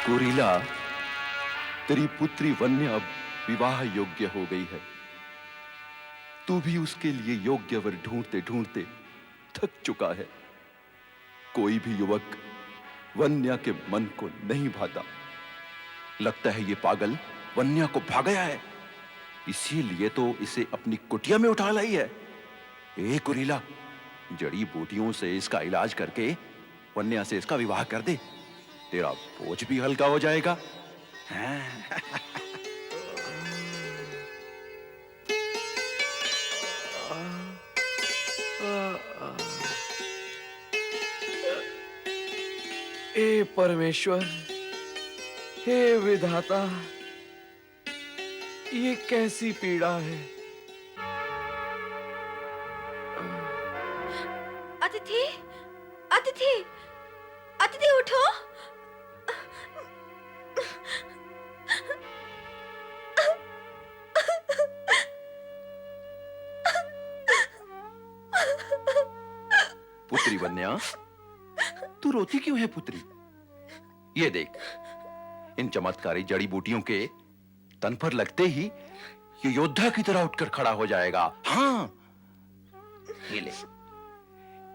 Gorilla, तेरी पुत्री वन्या अब विवाह योग्य हो गई है। तू भी उसके लिए योग्य वर ढूंढते ढूंढते थक चुका है। कोई भी युवक वन्या के मन को नहीं भाता। लगता है ये पागल वन्या को भा गया है, इसीलिए तो इसे अपनी कुटिया में उठा लाई है। ए गोरिल्ला, जड़ी बूटियों से इसका इलाज करके वन्या से इसका विवाह कर दे। तेरा बोझ भी हल्का हो जाएगा। हाँ। हे परमेश्वर, हे विधाता, ये कैसी पीड़ा है। अतिथि, अतिथि, अतिथि उठो। पुत्री वन्या, तू रोती क्यों है पुत्री? ये देख, इन चमत्कारी जड़ी बूटियों के तन पर लगते ही ये योद्धा की तरह उठकर खड़ा हो जाएगा। हाँ, ये ले,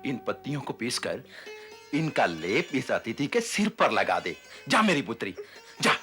इन पत्तियों को पीसकर इनका लेप इस अतिथि के सिर पर लगा दे। जा मेरी पुत्री, जा।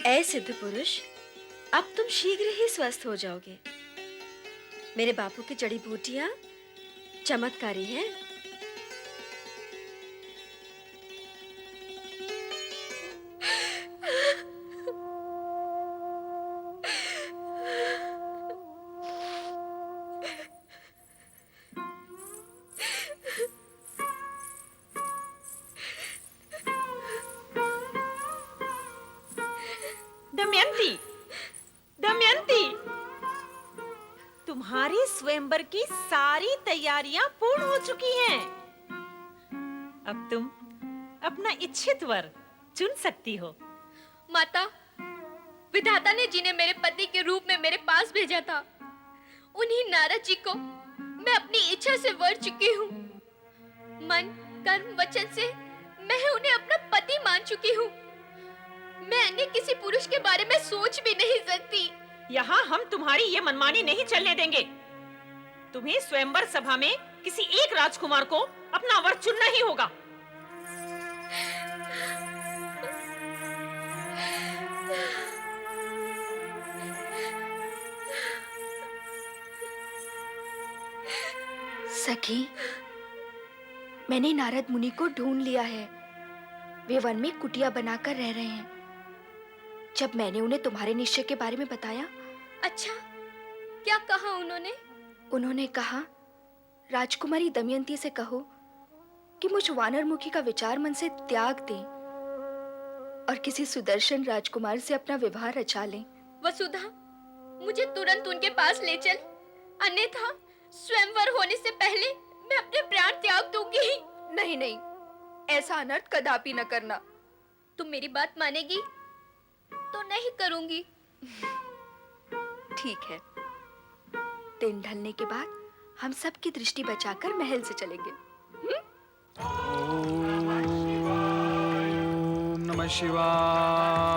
ऐ सिद्ध पुरुष, अब तुम शीघ्र ही स्वस्थ हो जाओगे। मेरे बापू की जड़ी बूटियां चमत्कारी हैं। दमयंती, दमयंती, तुम्हारे स्वयंवर की सारी तैयारियां पूर्ण हो चुकी हैं। अब तुम अपना इच्छित वर चुन सकती हो। माता, विधाता ने जिन्हें मेरे पति के रूप में मेरे पास भेजा था, उन्हीं नारद जी को मैं अपनी इच्छा से वर चुकी हूँ। मन, कर्म, वचन से मैं उन्हें अपना पति मान चुकी हूँ। मैं अन्य किसी पुरुष के बारे में सोच भी नहीं सकती। यहाँ हम तुम्हारी ये मनमानी नहीं चलने देंगे। तुम्हें स्वयंवर सभा में किसी एक राजकुमार को अपना वर चुनना ही होगा। सखी, मैंने नारद मुनि को ढूंढ लिया है। वे वन में कुटिया बनाकर रह रहे हैं। जब मैंने उन्हें तुम्हारे निश्चय के बारे में बताया, अच्छा, क्या कहा उन्होंने? उन्होंने कहा, राजकुमारी दमयंती से कहो कि मुझ वानरमुखी का विचार मन से त्याग दें और किसी सुदर्शन राजकुमार से अपना विवाह रचा लें। वसुधा, मुझे तुरंत उनके पास ले चल, अन्यथा स्वयंवर होने से पहले मैं अपने प्राण त्याग दूंगी। नहीं नहीं, ऐसा अनर्थ कदापि न करना। तुम मेरी बात मानेगी तो नहीं करूंगी। ठीक है, दिन ढलने के बाद हम सबकी दृष्टि बचाकर महल से चलेंगे। ओम नमः शिवाय।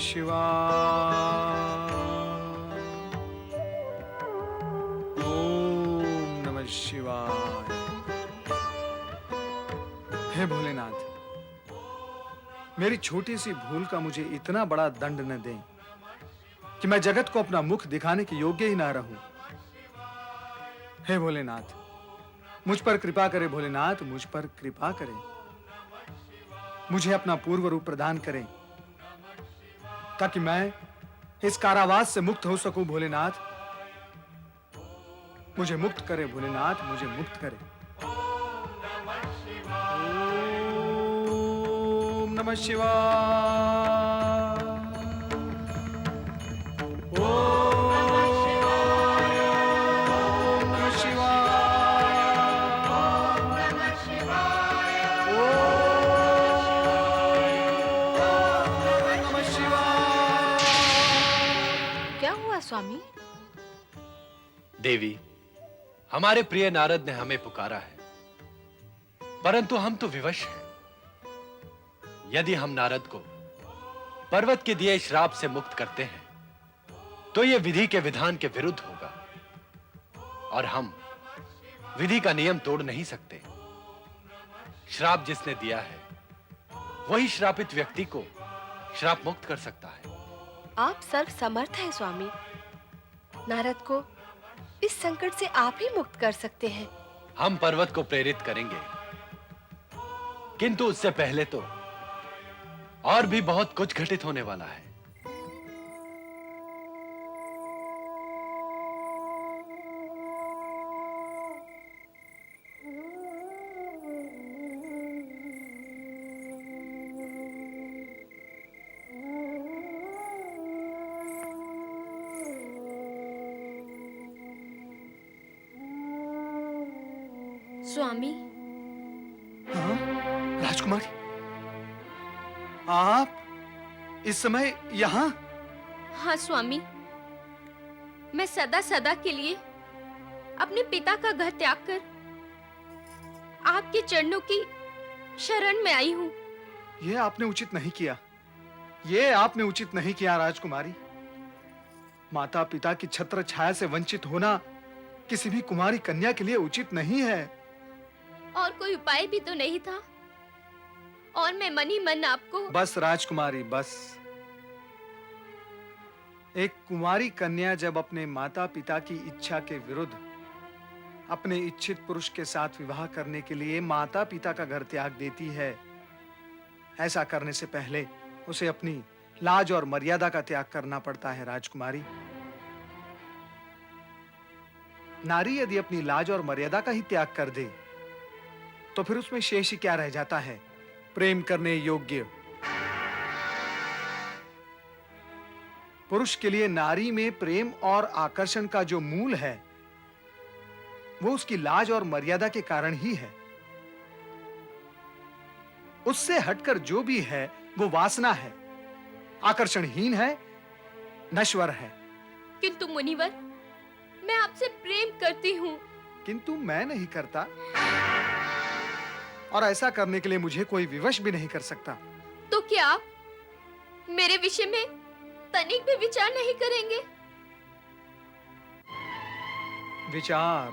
शिवाय। ओम नमः शिवाय। हे भोलेनाथ, मेरी छोटी सी भूल का मुझे इतना बड़ा दंड न दें कि मैं जगत को अपना मुख दिखाने के योग्य ही ना रहूं। हे भोलेनाथ, मुझ पर कृपा करे। भोलेनाथ, मुझ पर कृपा करें। मुझे अपना पूर्व रूप प्रदान करें ताकि मैं इस कारावास से मुक्त हो सकूं। भोलेनाथ, मुझे मुक्त करे। भोलेनाथ, मुझे मुक्त करे। ओम नमः शिवाय। ओम नमः शिवाय। ओम नमः शिवाय। ओम नमः शिवाय। क्या हुआ स्वामी? देवी, हमारे प्रिय नारद ने हमें पुकारा है, परंतु हम तो विवश हैं। यदि हम नारद को पर्वत के दिए श्राप से मुक्त करते हैं तो यह विधि के विधान के विरुद्ध होगा और हम विधि का नियम तोड़ नहीं सकते। श्राप जिसने दिया है वही श्रापित व्यक्ति को श्राप मुक्त कर सकता है। आप सर्व समर्थ हैं स्वामी। नारद को इस संकट से आप ही मुक्त कर सकते हैं। हम पर्वत को प्रेरित करेंगे, किंतु उससे पहले तो और भी बहुत कुछ घटित होने वाला है। स्वामी, हाँ? राजकुमारी, आप इस समय यहाँ? हाँ स्वामी, मैं सदा सदा के लिए अपने पिता का घर त्याग कर आपके चरणों की शरण में आई हूँ। ये आपने उचित नहीं किया। ये आपने उचित नहीं किया राजकुमारी। माता पिता की छत्र छाया से वंचित होना किसी भी कुमारी कन्या के लिए उचित नहीं है। और कोई उपाय भी तो नहीं था, और मैं मन ही मन आपको। बस राजकुमारी, बस। एक कुमारी कन्या जब अपने माता पिता की इच्छा के विरुद्ध अपने इच्छित पुरुष के साथ विवाह करने के लिए माता पिता का घर त्याग देती है, ऐसा करने से पहले उसे अपनी लाज और मर्यादा का त्याग करना पड़ता है राजकुमारी। नारी यदि अपनी लाज और मर्यादा का ही त्याग कर दे तो फिर उसमें शेष ही क्या रह जाता है? प्रेम करने योग्य। पुरुष के लिए नारी में प्रेम और आकर्षण का जो मूल है वो उसकी लाज और मर्यादा के कारण ही है। उससे हटकर जो भी है वो वासना है, आकर्षणहीन है, नश्वर है। किंतु मुनिवर, मैं आपसे प्रेम करती हूँ। किंतु मैं नहीं करता, और ऐसा करने के लिए मुझे कोई विवश भी नहीं कर सकता। तो क्या आप मेरे विषय में तनिक भी विचार नहीं करेंगे? विचार?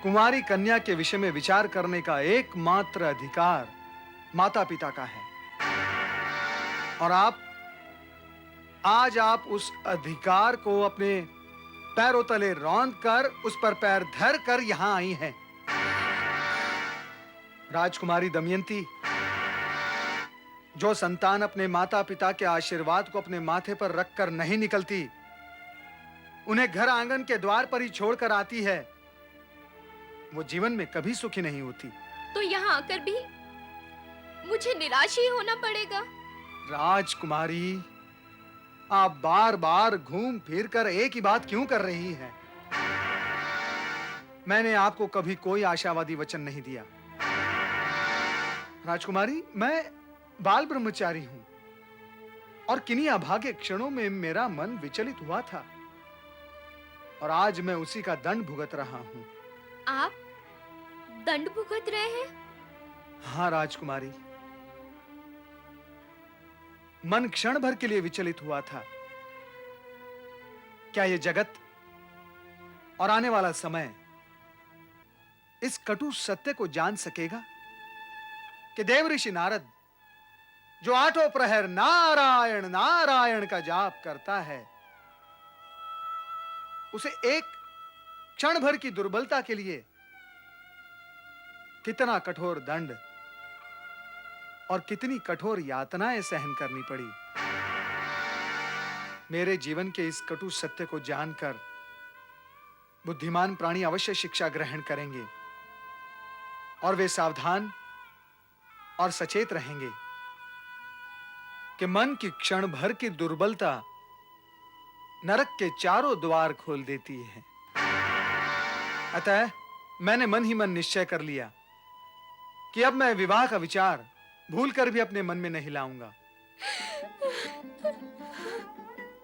कुमारी कन्या के विषय में विचार करने का एकमात्र अधिकार माता पिता का है, और आज आप उस अधिकार को अपने पैरों तले रौंद कर उस पर पैर धर कर यहां आई हैं। राजकुमारी दमयंती, जो संतान अपने माता पिता के आशीर्वाद को अपने माथे पर रखकर नहीं निकलती, उन्हें घर आंगन के द्वार पर ही छोड़कर आती है, वो जीवन में कभी सुखी नहीं होती। तो यहाँ आकर भी मुझे निराश ही होना पड़ेगा। राजकुमारी, आप बार बार घूम फिर कर एक ही बात क्यों कर रही हैं? मैंने आपको कभी कोई आशावादी वचन नहीं दिया। राजकुमारी, मैं बाल ब्रह्मचारी हूं, और किन्हीं अभागे क्षणों में मेरा मन विचलित हुआ था, और आज मैं उसी का दंड भुगत रहा हूं। आप दंड भुगत रहे हैं? हाँ राजकुमारी, मन क्षण भर के लिए विचलित हुआ था। क्या यह जगत और आने वाला समय इस कटु सत्य को जान सकेगा कि देव ऋषि नारद जो आठों प्रहर नारायण नारायण का जाप करता है, उसे एक क्षण भर की दुर्बलता के लिए कितना कठोर दंड और कितनी कठोर यातनाएं सहन करनी पड़ी। मेरे जीवन के इस कटु सत्य को जानकर बुद्धिमान प्राणी अवश्य शिक्षा ग्रहण करेंगे और वे सावधान और सचेत रहेंगे कि मन की क्षण भर की दुर्बलता नरक के चारों द्वार खोल देती है। अतः मैंने मन ही मन निश्चय कर लिया कि अब मैं विवाह का विचार भूलकर भी अपने मन में नहीं लाऊंगा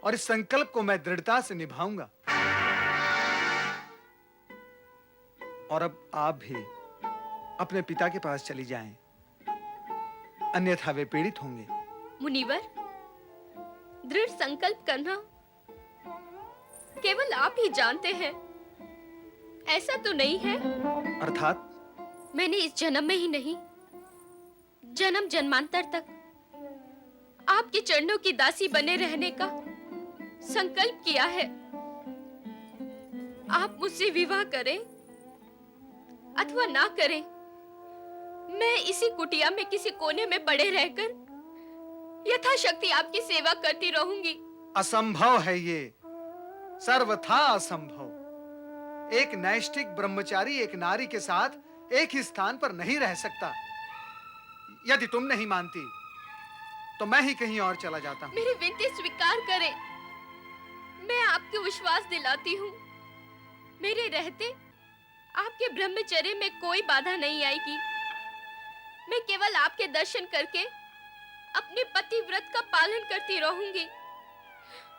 और इस संकल्प को मैं दृढ़ता से निभाऊंगा। और अब आप भी अपने पिता के पास चली जाएं, अन्यथा वे पीड़ित होंगे। मुनिवर, दृढ़ संकल्प करना केवल आप ही जानते हैं, ऐसा तो नहीं है। अर्थात मैंने इस जन्म में ही नहीं, जन्म जन्मांतर तक आपके चरणों की दासी बने रहने का संकल्प किया है। आप मुझसे विवाह करें अथवा ना करें, मैं इसी कुटिया में किसी कोने में पड़े रहकर यथाशक्ति आपकी सेवा करती रहूंगी। असंभव है ये, सर्वथा असंभव। एक नैष्ठिक ब्रह्मचारी एक नारी के साथ एक ही स्थान पर नहीं रह सकता। यदि तुम नहीं मानती तो मैं ही कहीं और चला जाता हूं। मेरी विनती स्वीकार करें, मैं आपको विश्वास दिलाती हूँ, मेरे रहते आपके ब्रह्मचर्य में कोई बाधा नहीं आएगी। मैं केवल आपके दर्शन करके अपने पति व्रत का पालन करती रहूंगी।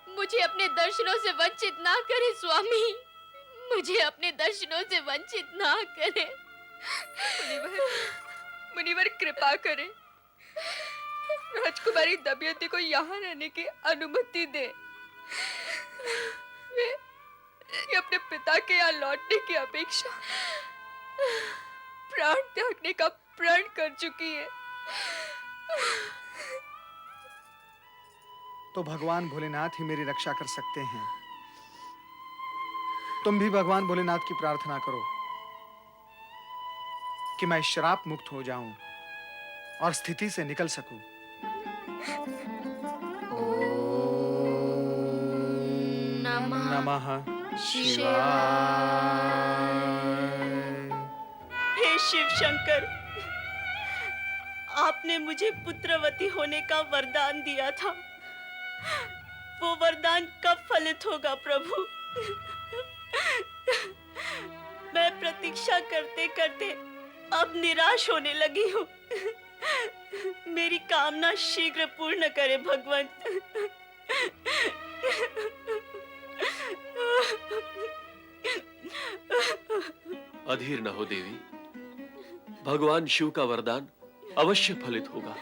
मुझे अपने दर्शनों से वंचित ना करें स्वामी, मुझे अपने दर्शनों से वंचित ना करें। मुनिवर कृपा करें, राजकुमारी दमयंती को यहाँ रहने की अनुमति दे। वे अपने पिता के यहाँ लौटने की अपेक्षा प्राण त्यागने का प्रण कर चुकी है। तो भगवान भोलेनाथ ही मेरी रक्षा कर सकते हैं। तुम भी भगवान भोलेनाथ की प्रार्थना करो कि मैं श्राप मुक्त हो जाऊं और स्थिति से निकल सकूं। नमः शिवाय। हे शिव शंकर, आपने मुझे पुत्रवती होने का वरदान दिया था। वो वरदान कब फलित होगा प्रभु? मैं प्रतीक्षा करते करते अब निराश होने लगी हूँ। मेरी कामना शीघ्र पूर्ण करे भगवंत। अधीर न हो देवी, भगवान शिव का वरदान अवश्य फलित होगा।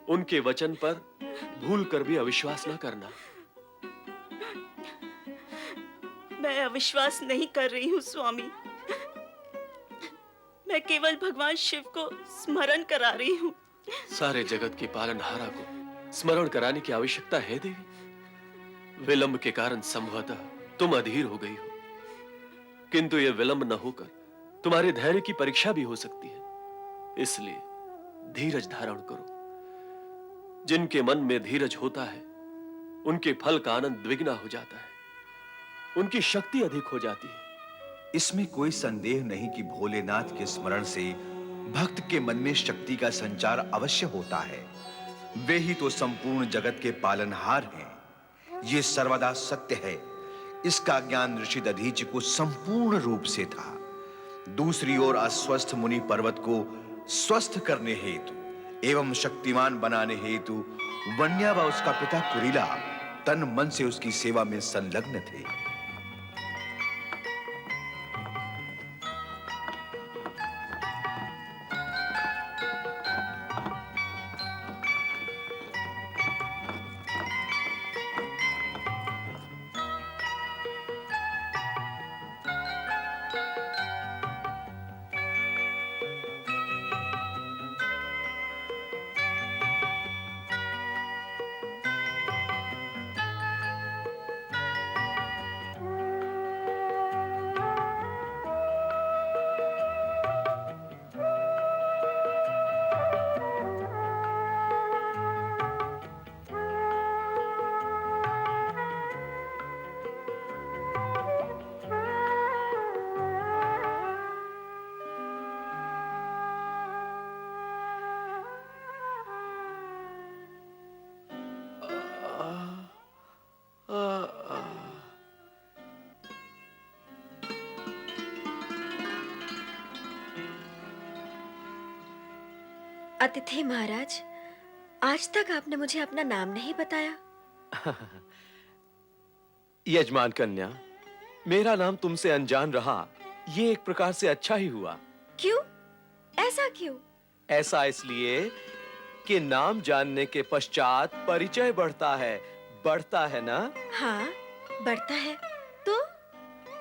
उनके वचन पर भूल कर भी अविश्वास न करना। मैं अविश्वास नहीं कर रही हूँ स्वामी, मैं केवल भगवान शिव को स्मरण करा रही हूँ। सारे जगत के पालनहारा को स्मरण कराने की आवश्यकता है देवी। विलंब के कारण संभवतः तुम अधीर हो गई हो, किंतु यह विलंब न होकर तुम्हारे धैर्य की परीक्षा भी हो सकती है। इसलिए धीरज धारण करो। जिनके मन में धीरज होता है, उनके फल का आनंद द्विगुना हो जाता है, उनकी शक्ति अधिक हो जाती है। इसमें कोई संदेह नहीं कि भोलेनाथ के स्मरण से भक्त के मन में शक्ति का संचार अवश्य होता है। वे ही तो संपूर्ण जगत के पालनहार हैं। ये सर्वदा सत्य है। इसका ज्ञान ऋषि दधीचि को संपूर्ण रूप से था। दूसरी ओर अस्वस्थ मुनि पर्वत को स्वस्थ करने हेतु एवं शक्तिमान बनाने हेतु वन्या व उसका पिता कुरीला तन मन से उसकी सेवा में संलग्न थे। अतिथि महाराज, आज तक आपने मुझे अपना नाम नहीं बताया। यजमान कन्या, मेरा नाम तुमसे अनजान रहा, ये एक प्रकार से अच्छा ही हुआ। क्यों? ऐसा क्यों? ऐसा इसलिए कि नाम जानने के पश्चात परिचय बढ़ता है ना? हाँ, बढ़ता है। तो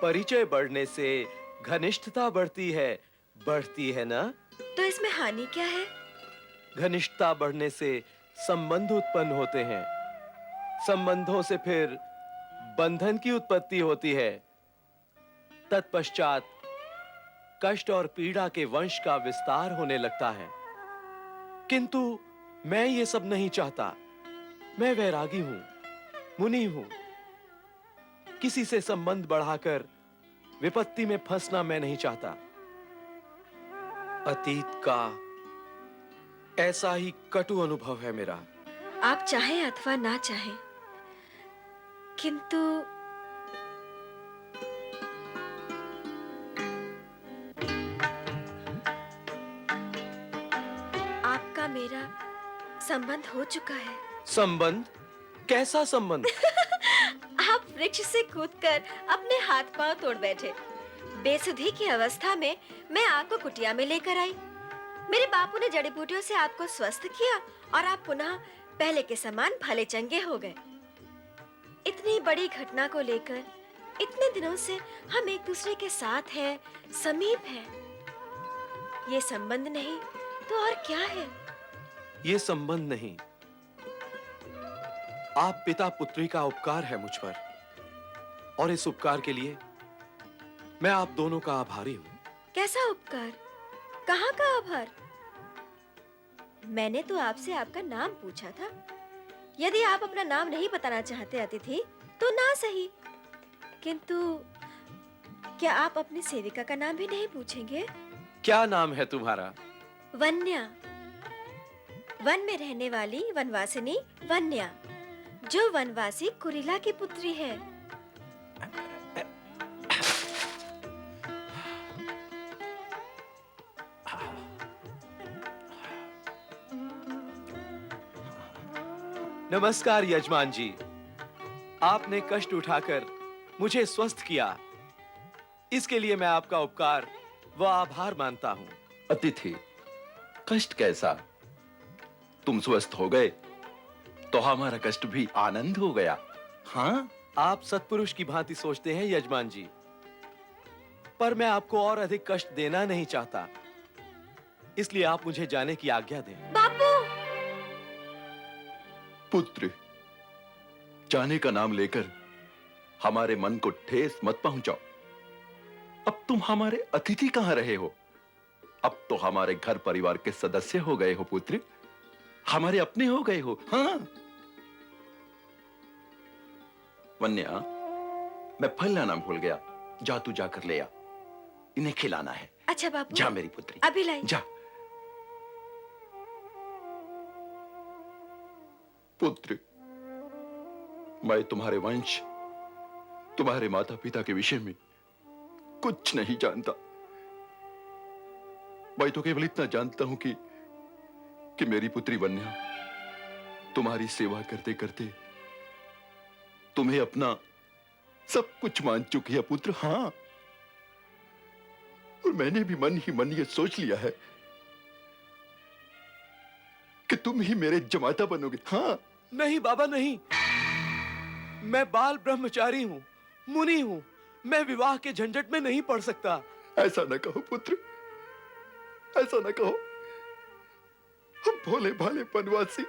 परिचय बढ़ने से घनिष्ठता बढ़ती है ना? तो इसमें हानि क्या है? घनिष्ठता बढ़ने से संबंध उत्पन्न होते हैं, संबंधों से फिर बंधन की उत्पत्ति होती है, तत्पश्चात कष्ट और पीड़ा के वंश का विस्तार होने लगता है। किंतु मैं ये सब नहीं चाहता। मैं वैरागी हूं, मुनि हूं। किसी से संबंध बढ़ाकर विपत्ति में फंसना मैं नहीं चाहता। अतीत का ऐसा ही कटु अनुभव है मेरा। आप चाहें अथवा ना चाहें, किंतु आपका मेरा संबंध हो चुका है। संबंध? कैसा संबंध? आप वृक्ष से कूदकर अपने हाथ पांव तोड़ बैठे। बेसुधी की अवस्था में मैं आपको कुटिया में लेकर आई। मेरे बापू ने जड़ी बूटियों से आपको स्वस्थ किया और आप पुनः पहले के समान भले चंगे हो गए। इतनी बड़ी घटना को लेकर इतने दिनों से हम एक दूसरे के साथ हैं, समीप हैं। ये संबंध नहीं तो और क्या है? ये संबंध नहीं, आप पिता पुत्री का उपकार है मुझ पर, और इस उपकार के लिए मैं आप दोनों का आभारी हूं। कैसा उपकार? कहाँ का आभार? मैंने तो आपसे आपका नाम पूछा था। यदि आप अपना नाम नहीं बताना चाहते अतिथि, तो ना सही, किंतु क्या आप अपनी सेविका का नाम भी नहीं पूछेंगे? क्या नाम है तुम्हारा? वन्या। वन में रहने वाली वनवासिनी वन्या, जो वनवासी कुरीला की पुत्री है। नमस्कार यजमान जी, आपने कष्ट उठाकर मुझे स्वस्थ किया, इसके लिए मैं आपका उपकार व आभार मानता हूं। अतिथि, कष्ट कैसा? तुम स्वस्थ हो गए तो हमारा कष्ट भी आनंद हो गया। हाँ, आप सत्पुरुष की भांति सोचते हैं यजमान जी, पर मैं आपको और अधिक कष्ट देना नहीं चाहता, इसलिए आप मुझे जाने की आज्ञा दें। बापू! पुत्र, जाने का नाम लेकर हमारे मन को ठेस मत पहुंचाओ। अब तुम हमारे अतिथि कहां रहे हो? अब तो हमारे घर परिवार के सदस्य हो गए हो पुत्र, हमारे अपने हो गए हो। हाँ वन्या, मैं फल लाना भूल गया, जा तू जाकर ले आ, इन्हें खिलाना है। अच्छा बापू, जा मेरी पुत्री, अभी लाई। जा। पुत्र, मैं तुम्हारे वंश, तुम्हारे माता पिता के विषय में कुछ नहीं जानता। मैं तो केवल इतना जानता हूं कि मेरी पुत्री वन्या तुम्हारी सेवा करते करते तुम्हें अपना सब कुछ मान चुकी है पुत्र। हाँ, और मैंने भी मन ही मन ये सोच लिया है कि तुम ही मेरे जमाता बनोगे। हाँ। नहीं बाबा, नहीं, मैं बाल ब्रह्मचारी हूं, मुनि हूं, मैं विवाह के झंझट में नहीं पड़ सकता। ऐसा न कहो पुत्र, ऐसा न कहो। हम भोले भाले वनवासी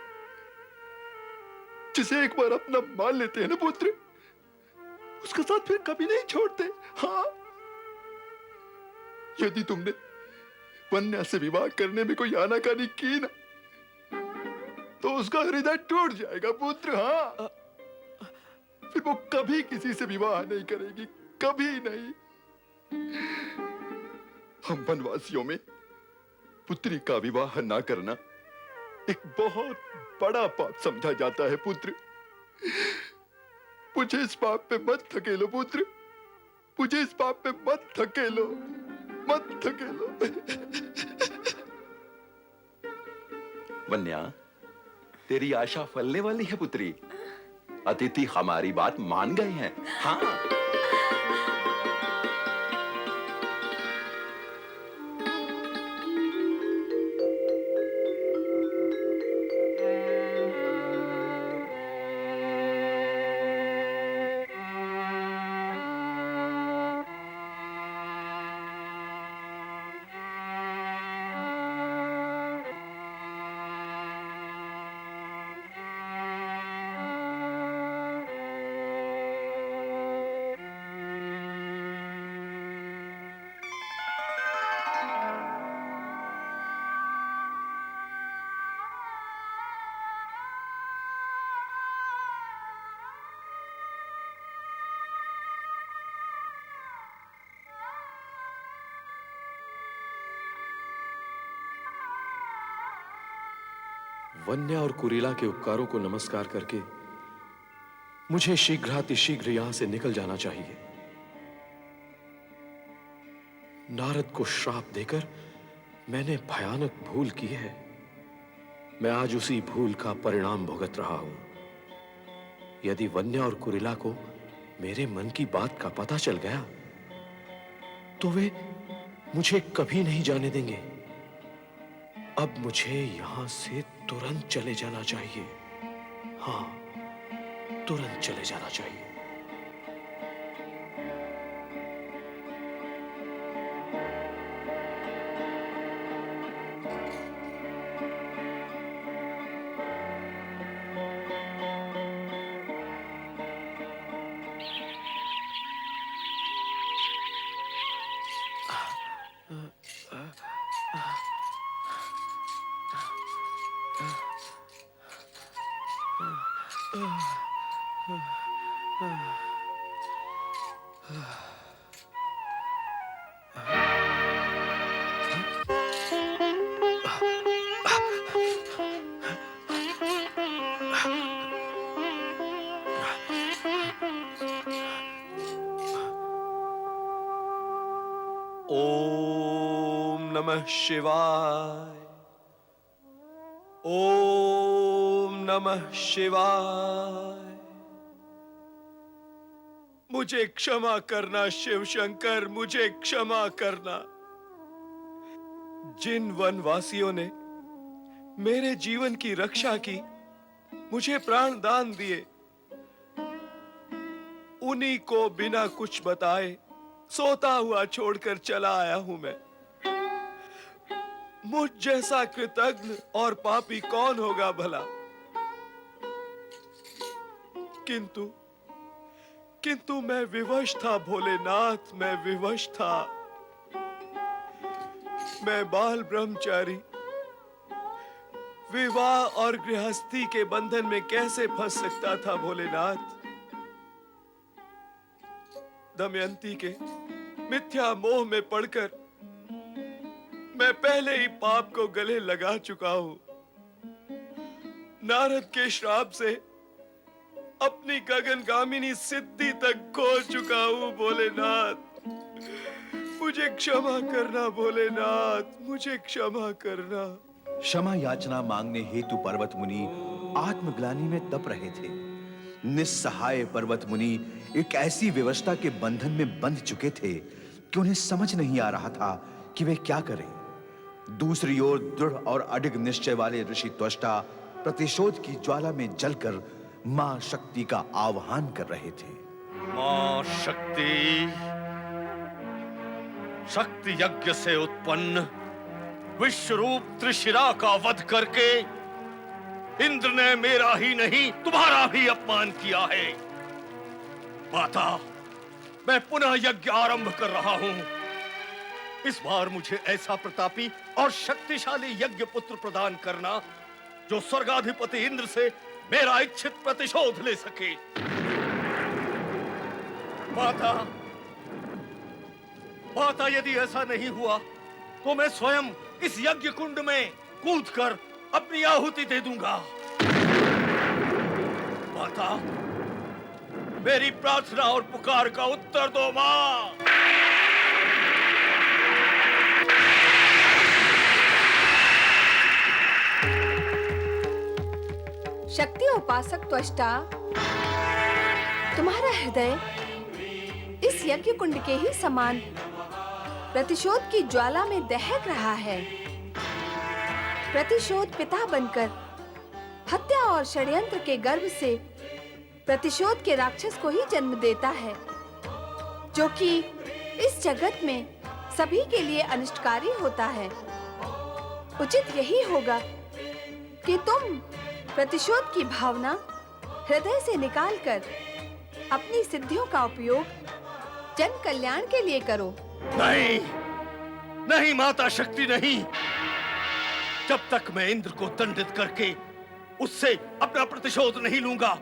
जिसे एक बार अपना मान लेते हैं ना पुत्र, उसका साथ फिर कभी नहीं छोड़ते। हाँ, यदि तुमने वन्या से विवाह करने में कोई आनाकानी की ना, तो उसका हृदय टूट जाएगा पुत्र। हाँ, फिर वो कभी किसी से विवाह नहीं करेगी, कभी नहीं। हम वनवासियों में पुत्री का विवाह ना करना एक बहुत बड़ा पाप समझा जाता है पुत्र। मुझे इस पाप पे मत धकेलो पुत्र, मुझे इस पाप पे मत धकेलो, मत धकेलो। वन्या, तेरी आशा फलने वाली है पुत्री। अतिथि हमारी बात मान गए हैं। हाँ, वन्या और कुरीला के उपकारों को नमस्कार करके मुझे शीघ्रातिशीघ्र यहां से निकल जाना चाहिए। नारद को श्राप देकर मैंने भयानक भूल की है। मैं आज उसी भूल का परिणाम भुगत रहा हूं। यदि वन्या और कुरीला को मेरे मन की बात का पता चल गया तो वे मुझे कभी नहीं जाने देंगे। अब मुझे यहां से तुरंत चले जाना चाहिए। हाँ, तुरंत चले जाना चाहिए। ओम नमः शिवाय। ओम नमः शिवाय। मुझे क्षमा करना शिव शंकर, मुझे क्षमा करना। जिन वनवासियों ने मेरे जीवन की रक्षा की, मुझे प्राण दान दिए, उन्हीं को बिना कुछ बताए सोता हुआ छोड़कर चला आया हूं मैं। मुझ जैसा कृतज्ञ और पापी कौन होगा भला? किंतु मैं विवश था भोलेनाथ, मैं विवश था। मैं बाल ब्रह्मचारी विवाह और गृहस्थी के बंधन में कैसे फंस सकता था भोलेनाथ? दमयंती के मिथ्या मोह में पड़कर मैं पहले ही पाप को गले लगा चुका हूं। नारद के श्राप से अपनी गगनगामिनी सिद्धि तक खो चुका हूं भोलेनाथ। मुझे क्षमा करना भोलेनाथ, मुझे क्षमा करना। क्षमा याचना मांगने हेतु पर्वत मुनि आत्मग्लानि में तप रहे थे। निस्सहाय पर्वत मुनि एक ऐसी व्यवस्था के बंधन में बंध चुके थे कि उन्हें समझ नहीं आ रहा था कि वे क्या करें। दूसरी ओर दृढ़ और अडिग निश्चय वाले ऋषि त्वष्टा प्रतिशोध की ज्वाला में जलकर मां शक्ति का आह्वान कर रहे थे। मां शक्ति, शक्ति यज्ञ से उत्पन्न विश्वरूप त्रिशिरा का वध करके इंद्र ने मेरा ही नहीं तुम्हारा भी अपमान किया है। माता, मैं पुनः यज्ञ आरंभ कर रहा हूं। इस बार मुझे ऐसा प्रतापी और शक्तिशाली यज्ञ पुत्र प्रदान करना जो स्वर्गाधिपति इंद्र से मेरा इच्छित प्रतिशोध ले सके। माता, माता, यदि ऐसा नहीं हुआ तो मैं स्वयं इस यज्ञ कुंड में कूदकर अपनी आहुति दे दूंगा। माता, मेरी प्रार्थना और पुकार का उत्तर दो मां। शक्ति उपासक त्वष्टा, तुम्हारा हृदय इस यज्ञ कुंड के ही समान प्रतिशोध की ज्वाला में दहक रहा है। प्रतिशोध पिता बनकर हत्या और षड्यंत्र के गर्भ से प्रतिशोध के राक्षस को ही जन्म देता है, जो कि इस जगत में सभी के लिए अनिष्टकारी होता है। उचित यही होगा कि तुम प्रतिशोध की भावना हृदय से निकालकर अपनी सिद्धियों का उपयोग जन कल्याण के लिए करो। नहीं, नहीं माता शक्ति, नहीं। जब तक मैं इंद्र को दंडित करके उससे अपना प्रतिशोध नहीं लूंगा,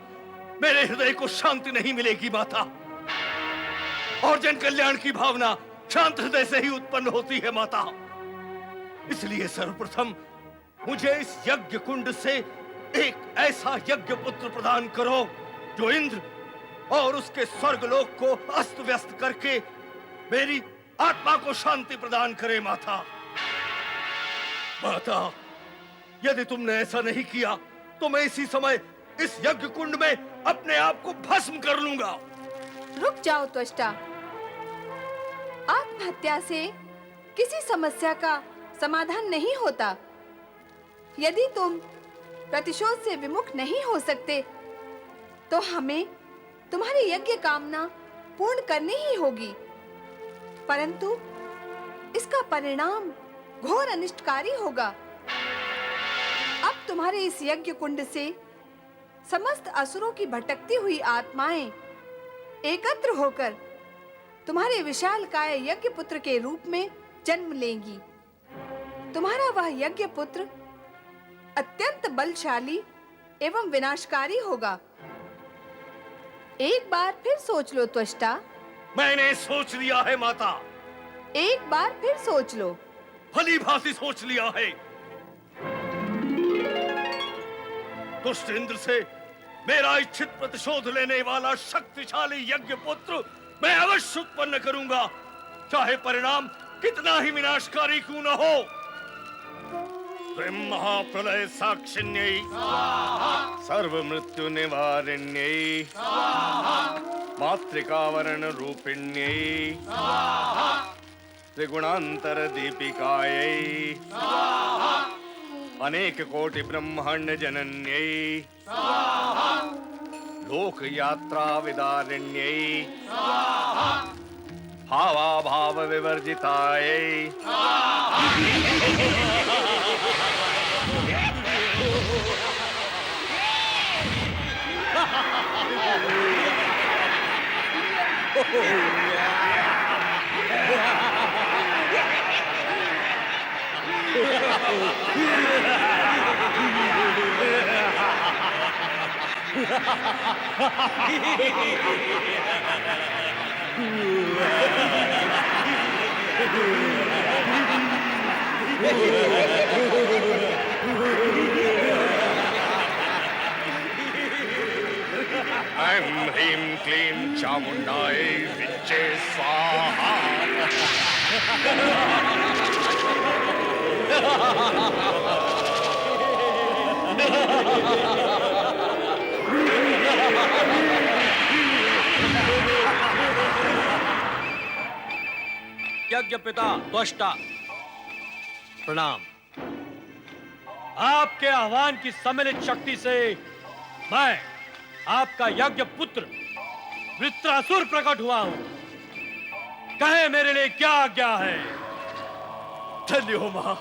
मेरे हृदय को शांति नहीं मिलेगी माता। और जन कल्याण की भावना शांत हृदय से ही उत्पन्न होती है माता। इसलिए सर्वप्रथम मुझे इस यज्ञ कुंड से एक ऐसा यज्ञ पुत्र प्रदान करो जो इंद्र और उसके स्वर्गलोक को अस्त व्यस्त करके मेरी आत्मा को शांति प्रदान करे माता। माता, यदि तुमने ऐसा नहीं किया तो मैं इसी समय इस यज्ञ कुंड में अपने आप को भस्म कर लूंगा। रुक जाओ त्वष्टा। आत्महत्या से किसी समस्या का समाधान नहीं होता। यदि तुम प्रतिशोध से विमुख नहीं हो सकते तो हमें तुम्हारी यज्ञ कामना पूर्ण करनी ही होगी, परंतु इसका परिणाम घोर अनिष्टकारी होगा। अब तुम्हारे इस यज्ञ कुंड से समस्त असुरों की भटकती हुई आत्माएं एकत्र होकर तुम्हारे विशालकाय यज्ञ पुत्र के रूप में जन्म लेंगी। तुम्हारा वह यज्ञ पुत्र अत्यंत बलशाली एवं विनाशकारी होगा। एक बार फिर सोच लो त्वष्टा। मैंने सोच लिया है माता। एक बार फिर सोच लो। भली भांति सोच लिया है। दुष्ट इंद्र से मेरा इच्छित प्रतिशोध लेने वाला शक्तिशाली यज्ञ पुत्र मैं अवश्य उत्पन्न करूंगा, चाहे परिणाम कितना ही विनाशकारी क्यों न हो। महाप्रलय साक्षिण्यै सर्व मृत्यु निवारिण्यै मातृकावरण रूपिण्यै त्रिगुणांतर दीपिकायै अनेक कोटि ब्रह्मांड जनन्यै लोक यात्रा विदारिण्यै भावाभाव विवर्जितायै ऐं ह्रीं क्लीं चामुंडाय विच्चे स्वाहा। यज्ञ पिता त्वष्टा, प्रणाम। आपके आह्वान की सम्मिलित शक्ति से मैं आपका यज्ञ पुत्र वृत्रासुर प्रकट हुआ हूं। कहे मेरे लिए क्या आज्ञा है? धन्य हो मां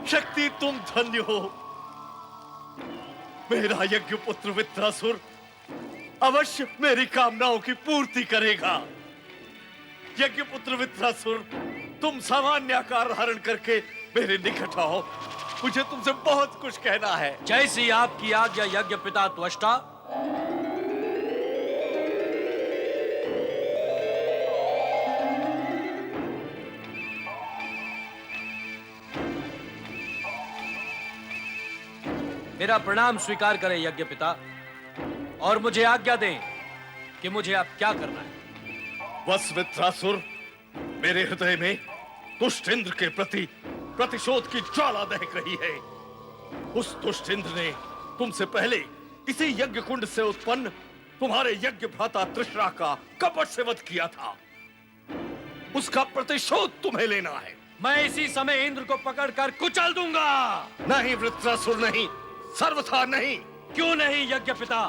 शक्ति, तुम धन्य हो। मेरा यज्ञ पुत्र वृत्रासुर अवश्य मेरी कामनाओं की पूर्ति करेगा। यज्ञ पुत्र वृत्रासुर, तुम सामान्य आकार धारण करके मेरे निकट आओ, मुझे तुमसे बहुत कुछ कहना है। जैसी आपकी आज्ञा यज्ञ पिता त्वष्टा। मेरा प्रणाम स्वीकार करें यज्ञ पिता, और मुझे आज्ञा दें कि मुझे अब क्या करना है। बस वृत्रासुर, मेरे हृदय में दुष्ट इंद्र के प्रति प्रतिशोध की ज्वाला दहक रही है। उस दुष्ट इंद्र ने तुमसे पहले इसी यज्ञ कुंड से उत्पन्न तुम्हारे यज्ञ भ्राता तृष्णा का कपट से वध किया था। उसका प्रतिशोध तुम्हें लेना है। मैं इसी समय इंद्र को पकड़कर कुचल दूंगा। नहीं वृत्रासुर, नहीं, सर्वथा नहीं। क्यों नहीं यज्ञ पिता?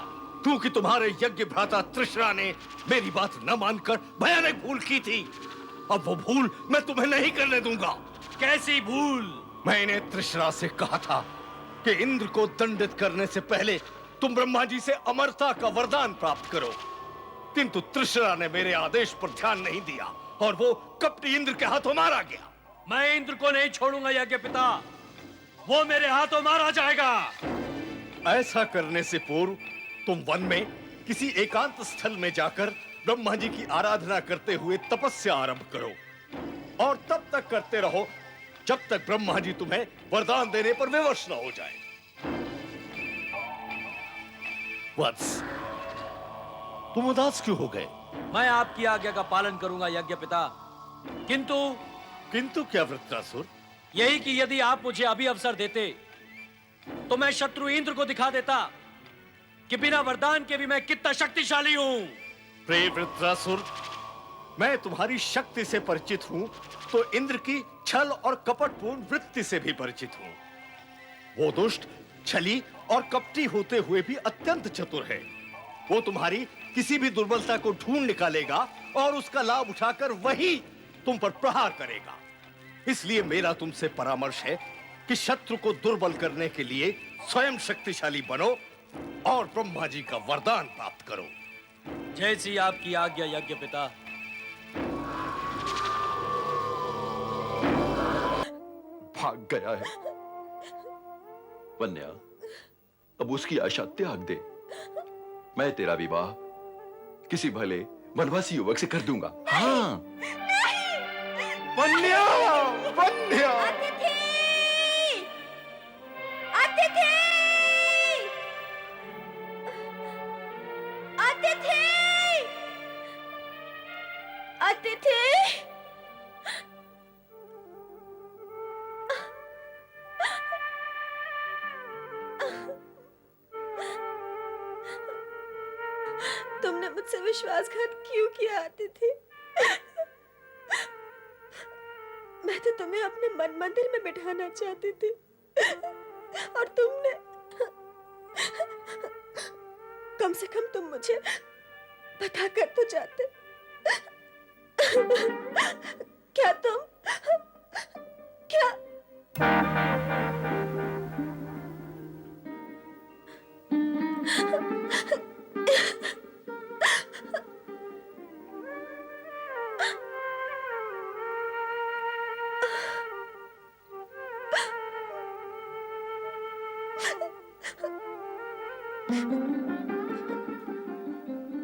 क्योंकि तुम्हारे यज्ञ भ्राता तृष्णा ने मेरी बात न मानकर भयानक भूल की थी। अब वो भूल मैं तुम्हें नहीं करने दूंगा। कैसी भूल? मैंने तृष्णा से कहा था कि इंद्र को दंडित करने से पहले तुम ब्रह्मा जी से अमरता का वरदान प्राप्त करो, किंतु तृष्णा ने मेरे आदेश पर ध्यान नहीं दिया और वो कपटी इंद्र के हाथों मारा गया। मैं इंद्र को नहीं छोड़ूंगा यज्ञ पिता, वो मेरे हाथों मारा जाएगा। ऐसा करने से पूर्व तुम वन में किसी एकांत स्थल में जाकर ब्रह्मा जी की आराधना करते हुए तपस्या आरंभ करो और तब तक करते रहो जब तक ब्रह्मा जी तुम्हें वरदान देने पर विवश न हो जाए। वत्स, तुम उदास क्यों हो गए? मैं आपकी आज्ञा का पालन करूंगा यज्ञ पिता, किंतु क्या वृत्रासुर? यही कि यदि आप मुझे अभी अवसर देते तो मैं शत्रु इंद्र को दिखा देता कि बिना वरदान के भी मैं कितना शक्तिशाली हूं। प्रिय वृत्रासुर, मैं तुम्हारी शक्ति से परिचित हूं तो इंद्र की छल और कपटपूर्ण वृत्ति से भी परिचित हूं। वो दुष्ट, छली और कपटी होते हुए भी अत्यंत चतुर है। वो तुम्हारी किसी भी दुर्बलता को ढूंढ निकालेगा और उसका लाभ उठाकर वही तुम पर प्रहार करेगा। इसलिए मेरा तुमसे परामर्श है कि शत्रु को दुर्बल करने के लिए स्वयं शक्तिशाली बनो और ब्रह्मा जी का वरदान प्राप्त करो। जैसी आपकी आज्ञा यज्ञ पिता। भाग गया है। वन्या, अब उसकी आशा त्याग दे। मैं तेरा विवाह किसी भले वनवासी युवक से कर दूंगा। हाँ। वन्या, वन्या। तुमने मुझसे विश्वासघात क्यों किया अतिथि? मैं तो तुम्हें अपने मन मंदिर में बिठाना चाहती थी और तुमने, कम से कम तुम मुझे बता कर तो जाते। क्या तुम क्या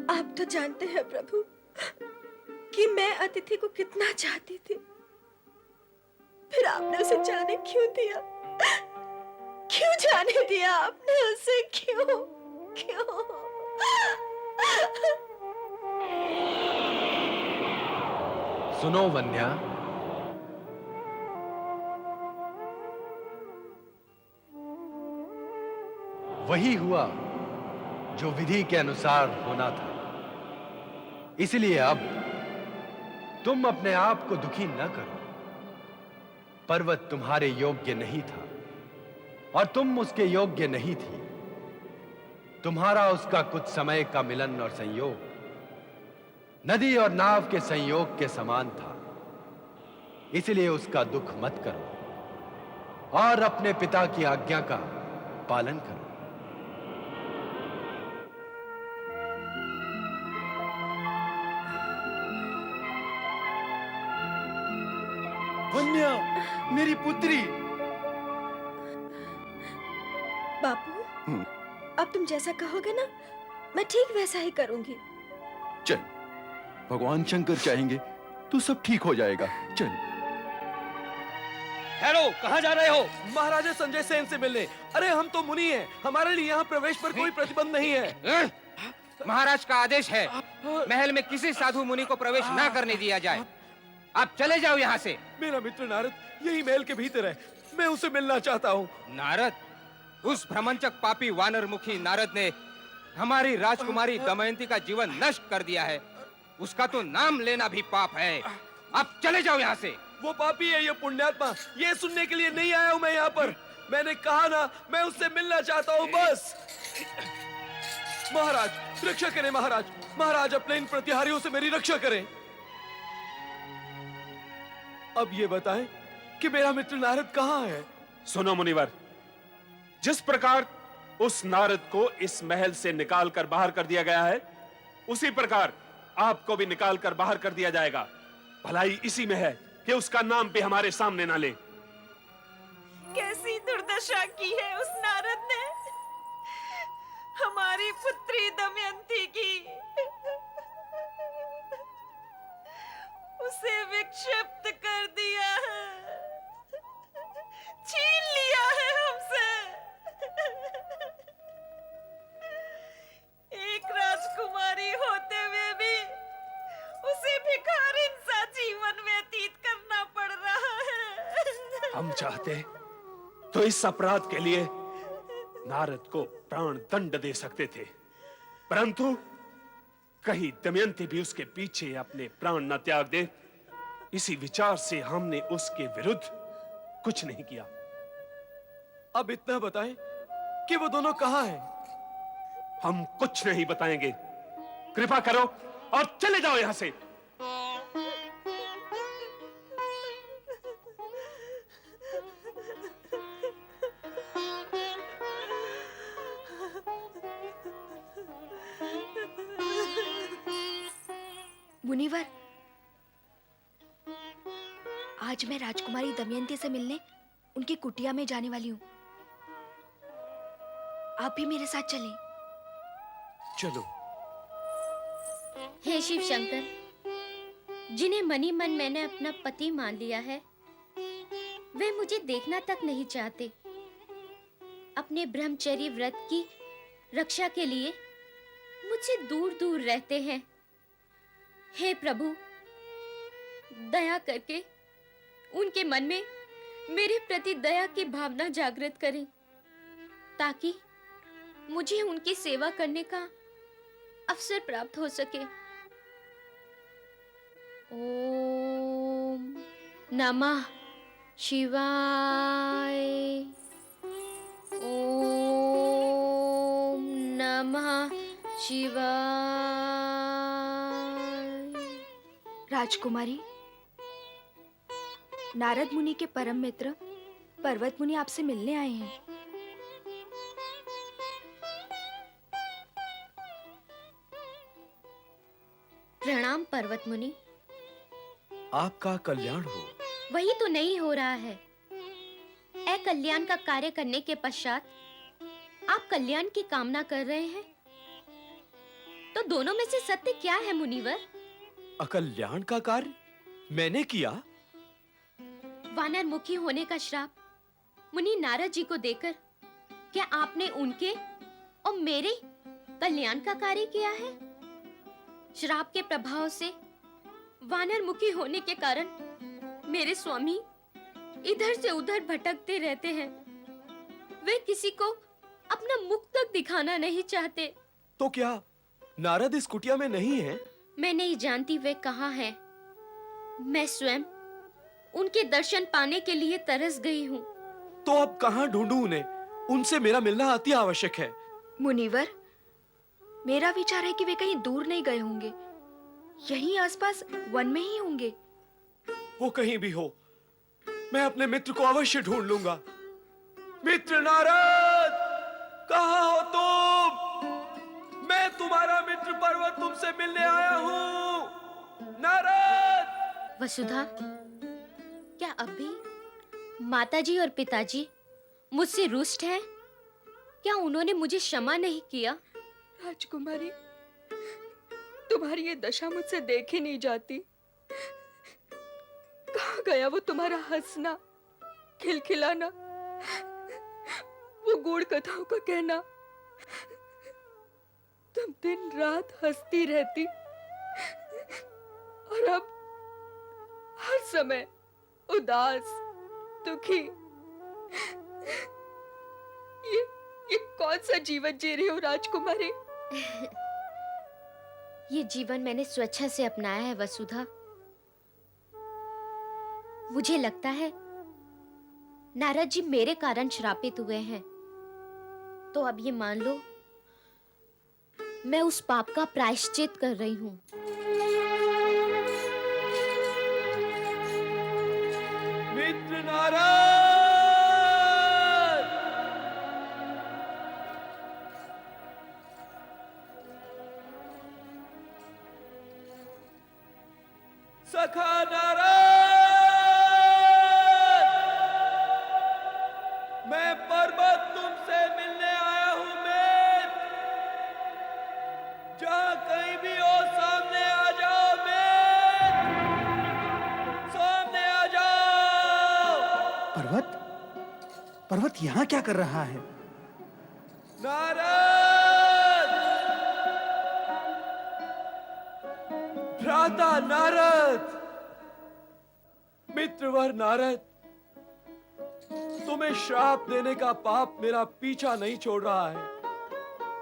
आप तो जानते हैं प्रभु कि मैं अतिथि को कितना चाहती थी, फिर आपने उसे जाने क्यों दिया? क्यों जाने दिया आपने उसे? क्यों क्यों? सुनो वन्या, वही हुआ जो विधि के अनुसार होना था। इसलिए अब तुम अपने आप को दुखी न करो। पर्वत तुम्हारे योग्य नहीं था और तुम उसके योग्य नहीं थी। तुम्हारा उसका कुछ समय का मिलन और संयोग नदी और नाव के संयोग के समान था। इसलिए उसका दुख मत करो और अपने पिता की आज्ञा का पालन करो। वन्या, मेरी पुत्री। बापू, अब तुम जैसा कहोगे ना, मैं ठीक वैसा ही करूंगी। चल, भगवान शंकर चाहेंगे तो सब ठीक हो जाएगा। चल। हेलो, कहाँ जा रहे हो? महाराजा संजय सेन से मिलने। अरे हम तो मुनि हैं, हमारे लिए यहाँ प्रवेश पर कोई प्रतिबंध नहीं है। महाराज का आदेश है, महल में किसी साधु मुनि को प्रवेश न करने दिया जाए। आप चले जाओ यहाँ से। मेरा मित्र नारद यही महल के भीतर है, मैं उसे मिलना चाहता हूँ। नारद? उस भ्रमंचक पापी वानर मुखी नारद ने हमारी राजकुमारी दमयंती का जीवन नष्ट कर दिया है, उसका तो नाम लेना भी पाप है। अब चले जाओ यहाँ से। वो पापी है ये पुण्यात्मा, ये सुनने के लिए नहीं आया हूं मैं यहाँ पर। मैंने कहा ना, मैं उससे मिलना चाहता हूँ बस। महाराज रक्षा करें, महाराज, महाराज अपने इन प्रतिहारियों से मेरी रक्षा करें। अब ये बताएं कि मेरा मित्र नारद कहाँ है? सुनो मुनिवर, जिस प्रकार उस नारद को इस महल से निकाल कर बाहर कर दिया गया है, उसी प्रकार आपको भी निकाल कर बाहर कर दिया जाएगा। भलाई इसी में है कि उसका नाम भी हमारे सामने ना ले। कैसी दुर्दशा की है उस नारद ने हमारी पुत्री दमयंती की। उसे विक्षिप्त कर दिया है, छीन लिया है हमसे। एक राजकुमारी होते हुए भी उसे भिखारिन सा जीवन व्यतीत करना पड़ रहा है। हम चाहते तो इस अपराध के लिए नारद को प्राण दंड दे सकते थे, परंतु कहीं दमयंती भी उसके पीछे अपने प्राण न त्याग दे, इसी विचार से हमने उसके विरुद्ध कुछ नहीं किया। अब इतना बताएं कि वो दोनों कहाँ हैं? हम कुछ नहीं बताएंगे, कृपा करो और चले जाओ यहां से। मुनिवर, आज मैं राजकुमारी दमयंती से मिलने उनकी कुटिया में जाने वाली हूँ। आप भी मेरे साथ चलें। चलो। हे शिव शंकर, जिन्हें मनी मन मैंने अपना पति मान लिया है, वे मुझे देखना तक नहीं चाहते। अपने ब्रह्मचर्य व्रत की रक्षा के लिए मुझसे दूर दूर रहते हैं। हे प्रभु, दया करके उनके मन में मेरे प्रति दया की भावना जागृत करें, ताकि मुझे उनकी सेवा करने का अवसर प्राप्त हो सके। ओम नमः शिवाय। ओम नमः शिवाय। राजकुमारी, नारद मुनि के परम मित्र पर्वत मुनि आपसे मिलने आए हैं। प्रणाम पर्वत मुनि। आपका कल्याण हो। वही तो नहीं हो रहा है। अकल्याण का कार्य करने के पश्चात आप कल्याण की कामना कर रहे हैं, तो दोनों में से सत्य क्या है मुनिवर? अकल्याण का कार्य मैंने किया? वानर मुखी होने का श्राप मुनि नारद जी को देकर क्या आपने उनके और मेरे कल्याण का कार्य किया है? श्राप के प्रभाव से वानर मुखी होने के कारण मेरे स्वामी इधर से उधर भटकते रहते हैं। वे किसी को अपना मुख तक दिखाना नहीं चाहते। तो क्या नारद इस कुटिया में नहीं है? मैं नहीं जानती वे कहाँ हैं। मैं स्वयं उनके दर्शन पाने के लिए तरस गई हूँ। तो अब कहाँ ढूंढूं उन्हें? उनसे मेरा मिलना अति आवश्यक है। मुनिवर, मेरा विचार है कि वे कहीं दूर नहीं गए होंगे, यहीं आसपास वन में ही होंगे। वो कहीं भी हो, मैं अपने मित्र को अवश्य ढूंढ लूंगा। मित्र नारद, कहाँ हो तुम? मैं तुम्हारा मित्र पर्वत तुमसे मिलने आया हूँ। नारद! वसुधा, क्या अभी माताजी और पिताजी मुझसे रुष्ट हैं? क्या उन्होंने मुझे क्षमा नहीं किया? राजकुमारी, तुम्हारी ये दशा मुझसे देखी नहीं जाती। कहाँ गया वो तुम्हारा हंसना, खिलखिलाना, वो गूढ़ कथाओं का कहना? तुम दिन रात हंसती रहती और अब हर समय उदास, दुखी। ये कौन सा जीवन जी रही हो राजकुमारी? ये जीवन मैंने स्वेच्छा से अपनाया है वसुधा। मुझे लगता है नारद जी मेरे कारण श्रापित हुए हैं, तो अब ये मान लो मैं उस पाप का प्रायश्चित कर रही हूँ। मित्र नारद, सखा नारद, मैं पर्वत तुमसे मिलने आया हूं। मित्र, जहां कहीं भी हो सामने आ जाओ। मित्र, सामने आ जाओ। पर्वत, पर्वत यहाँ क्या कर रहा है? नारद, भ्राता नारद, मित्रवर नारद, तुम्हें श्राप देने का पाप मेरा पीछा नहीं छोड़ रहा है।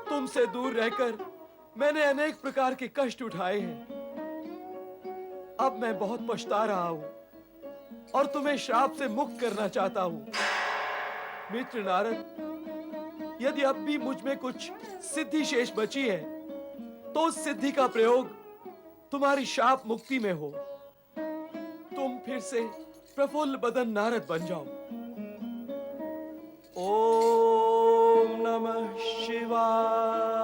तुमसे दूर रहकर मैंने अनेक प्रकार के कष्ट उठाए हैं। अब मैं बहुत पछता रहा हूं और तुम्हें श्राप से मुक्त करना चाहता हूं। मित्र नारद, यदि अब भी मुझ में कुछ सिद्धि शेष बची है, तो उस सिद्धि का प्रयोग तुम्हारी शाप मुक्ति में हो। तुम फिर से प्रफुल्ल बदन नारद बन जाओ। ओम नमः शिवाय।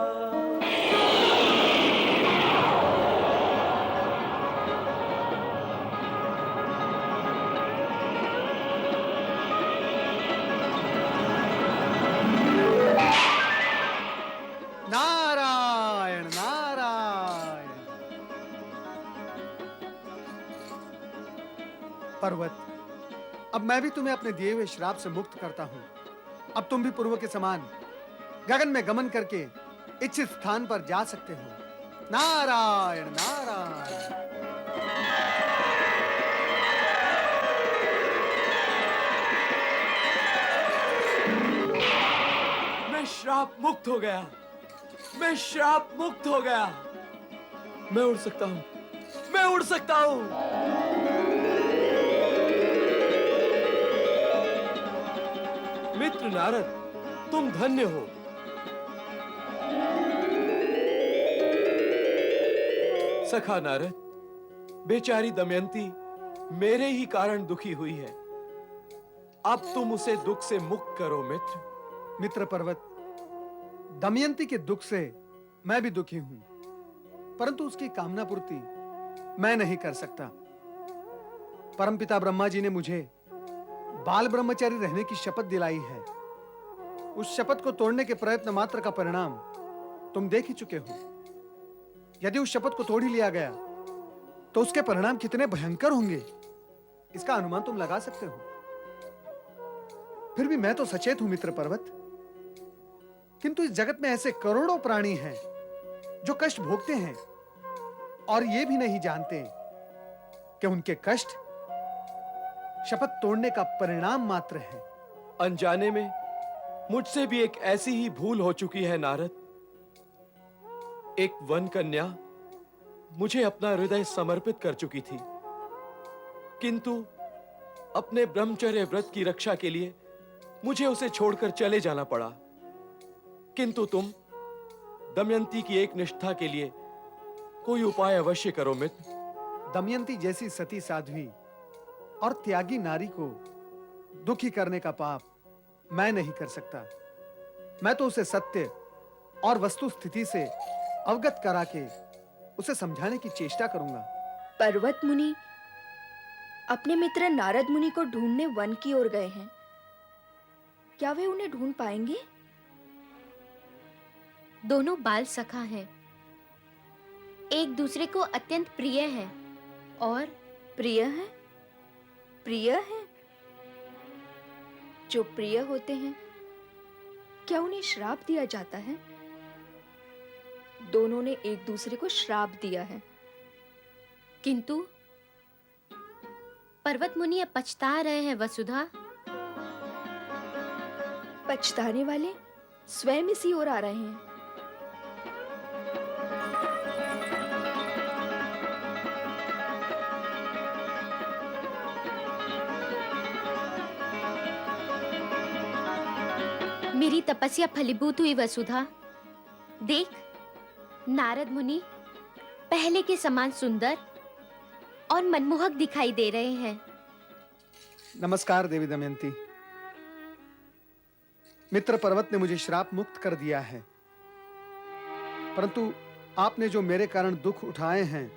नारायण नारायण। पर्वत, अब मैं भी तुम्हें अपने दिए हुए श्राप से मुक्त करता हूं। अब तुम भी पूर्व के समान गगन में गमन करके इच्छित स्थान पर जा सकते हो। नारायण नारायण। मैं श्राप मुक्त हो गया। मैं श्राप मुक्त हो गया। मैं उड़ सकता हूं। मैं उड़ सकता हूं। मित्र नारद, तुम धन्य हो। सखा नारद, बेचारी दमयंती मेरे ही कारण दुखी हुई है। अब तुम उसे दुख से मुक्त करो। मित्र, मित्र पर्वत, दमयंती के दुख से मैं भी दुखी हूं, परंतु उसकी कामना पूर्ति मैं नहीं कर सकता। परमपिता ब्रह्मा जी ने मुझे बाल ब्रह्मचारी रहने की शपथ दिलाई है। उस शपथ को तोड़ने के प्रयत्न मात्र का परिणाम तुम देख ही चुके हो। यदि उस शपथ को तोड़ ही लिया गया तो उसके परिणाम कितने भयंकर होंगे, इसका अनुमान तुम लगा सकते हो। फिर भी मैं तो सचेत हूं मित्र पर्वत, किंतु इस जगत में ऐसे करोड़ों प्राणी हैं जो कष्ट भोगते हैं और ये भी नहीं जानते कि उनके कष्ट शपथ तोड़ने का परिणाम मात्र है। अनजाने में मुझसे भी एक ऐसी ही भूल हो चुकी है नारद। एक वन कन्या मुझे अपना हृदय समर्पित कर चुकी थी, किंतु अपने ब्रह्मचर्य व्रत की रक्षा के लिए मुझे उसे छोड़कर चले जाना पड़ा। किंतु तुम दमयंती की एक निष्ठा के लिए कोई उपाय अवश्य करो मित्र। दमयंती जैसी सती साध्वी और त्यागी नारी को दुखी करने का पाप मैं नहीं कर सकता। मैं तो उसे सत्य और वस्तु स्थिति से अवगत करा के उसे समझाने की चेष्टा करूंगा। पर्वत मुनि अपने मित्र नारद मुनि को ढूंढने वन की ओर गए हैं। क्या वे उन्हें ढूंढ पाएंगे? दोनों बाल सखा हैं, एक दूसरे को अत्यंत प्रिय हैं और प्रिय हैं? प्रिय हैं? जो प्रिय होते हैं, क्या उन्हें श्राप दिया जाता है? दोनों ने एक दूसरे को श्राप दिया है। किंतु पर्वत मुनि अब पछता रहे हैं वसुधा। पछताने वाले स्वयं इसी ओर आ रहे हैं। मेरी तपस्या फलीभूत हुई वसुधा। देख, नारद मुनि पहले के समान सुंदर और मनमोहक दिखाई दे रहे हैं। नमस्कार देवी दमयंती। मित्र पर्वत ने मुझे श्राप मुक्त कर दिया है, परंतु आपने जो मेरे कारण दुख उठाए हैं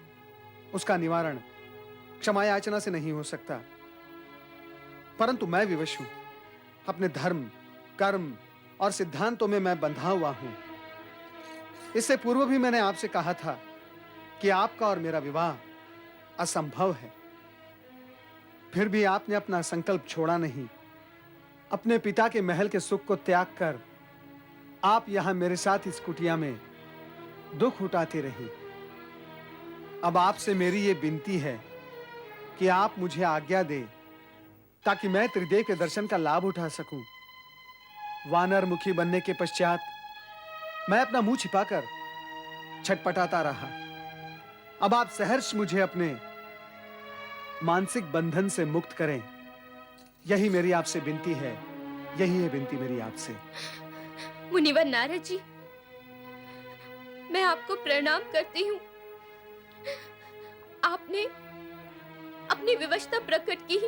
उसका निवारण क्षमा याचना से नहीं हो सकता। परंतु मैं विवश हूं, अपने धर्म, कर्म और सिद्धांतों में मैं बंधा हुआ हूं। इससे पूर्व भी मैंने आपसे कहा था कि आपका और मेरा विवाह असंभव है, फिर भी आपने अपना संकल्प छोड़ा नहीं। अपने पिता के महल के सुख को त्याग कर आप यहां मेरे साथ इस कुटिया में दुख उठाती रही। अब आपसे मेरी ये विनती है कि आप मुझे आज्ञा दे ताकि मैं त्रिदेव के दर्शन का लाभ उठा सकूं। वानर मुखी बनने के पश्चात मैं अपना मुंह छिपाकर छटपटाता रहा। अब आप सहर्ष मुझे अपने मानसिक बंधन से मुक्त करें, यही मेरी आपसे विनती है। यही है विनती मेरी आपसे। मुनिवर नारद जी, मैं आपको प्रणाम करती हूँ। आपने अपनी विवशता प्रकट की,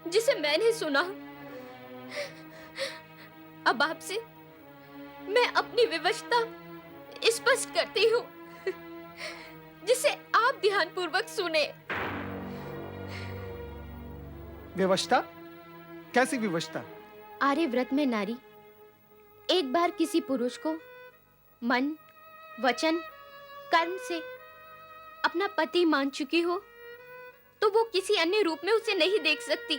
जिसे मैंने सुना। अब आपसे मैं अपनी विवशता स्पष्ट करती हूँ, जिसे आप ध्यानपूर्वक सुने। विवशता? कैसी विवशता? आर्यव्रत में नारी एक बार किसी पुरुष को मन, वचन, कर्म से अपना पति मान चुकी हो तो वो किसी अन्य रूप में उसे नहीं देख सकती।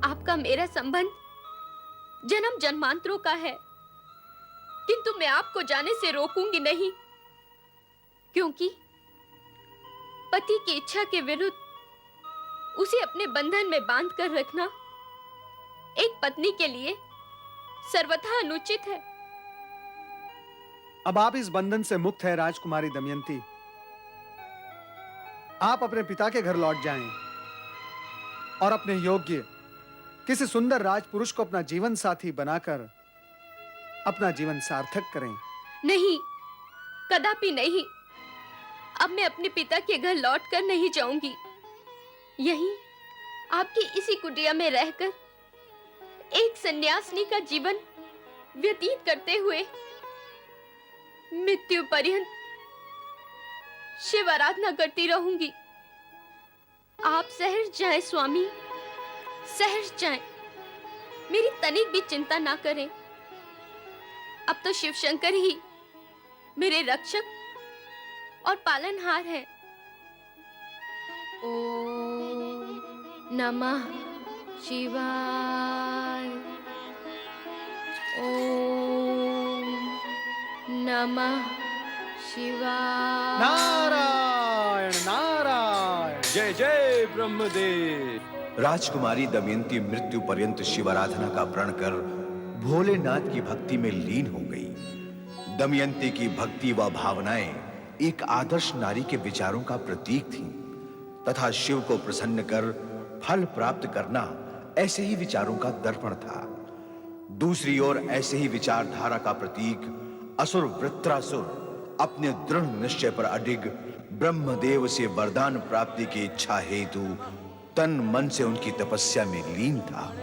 आपका मेरा संबंध जन्म जन्मांतरों का है, किंतु मैं आपको जाने से रोकूंगी नहीं, क्योंकि पति की इच्छा के विरुद्ध उसे अपने बंधन में बांध कर रखना एक पत्नी के लिए सर्वथा अनुचित है। अब आप इस बंधन से मुक्त है राजकुमारी दमयंती। आप अपने पिता के घर लौट जाएं और अपने योग्य किसी सुंदर राजपुरुष को अपना जीवन साथी बनाकर अपना जीवन सार्थक करें। नहीं, कदापि नहीं। अब मैं अपने पिता के घर लौट कर नहीं जाऊंगी। यहीं आपकी इसी कुटिया में रहकर एक सन्यासिनी का जीवन व्यतीत करते हुए मृत्यु पर्यंत शिव आराधना करती रहूंगी। आप सहर्ष जाएं स्वामी, सहर्ष जाएं। मेरी तनिक भी चिंता ना करें। अब तो शिव शंकर ही मेरे रक्षक और पालनहार है। ओम नमः शिवाय। ओम नमः शिवाय। नारायण नारायण। जय जय ब्रह्मदेव। राजकुमारी दमयंती मृत्यु पर्यंत शिवाराधना का प्रण कर भोलेनाथ की भक्ति में लीन हो गई। दमयंती की भक्ति व भावनाएं एक आदर्श नारी के विचारों का प्रतीक थीं, तथा शिव को प्रसन्न कर फल प्राप्त करना ऐसे ही विचारों का दर्पण था। दूसरी ओर ऐसे ही विचारधारा का प्रतीक असुर वृत्रासुर अपने दृढ़ निश्चय पर अडिग ब्रह्मदेव से वरदान प्राप्ति की इच्छा हेतु तन मन से उनकी तपस्या में लीन था।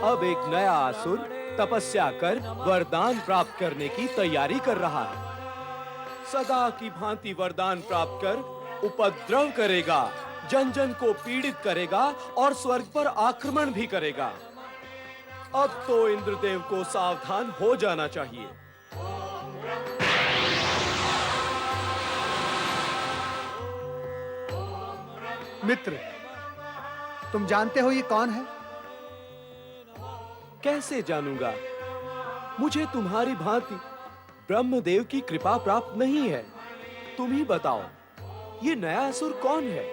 अब एक नया असुर तपस्या कर वरदान प्राप्त करने की तैयारी कर रहा है। सदा की भांति वरदान प्राप्त कर उपद्रव करेगा, जन जन को पीड़ित करेगा और स्वर्ग पर आक्रमण भी करेगा। अब तो इंद्रदेव को सावधान हो जाना चाहिए। मित्र, तुम जानते हो ये कौन है? कैसे जानूंगा? मुझे तुम्हारी भांति ब्रह्मदेव की कृपा प्राप्त नहीं है। तुम ही बताओ, ये नया असुर कौन है?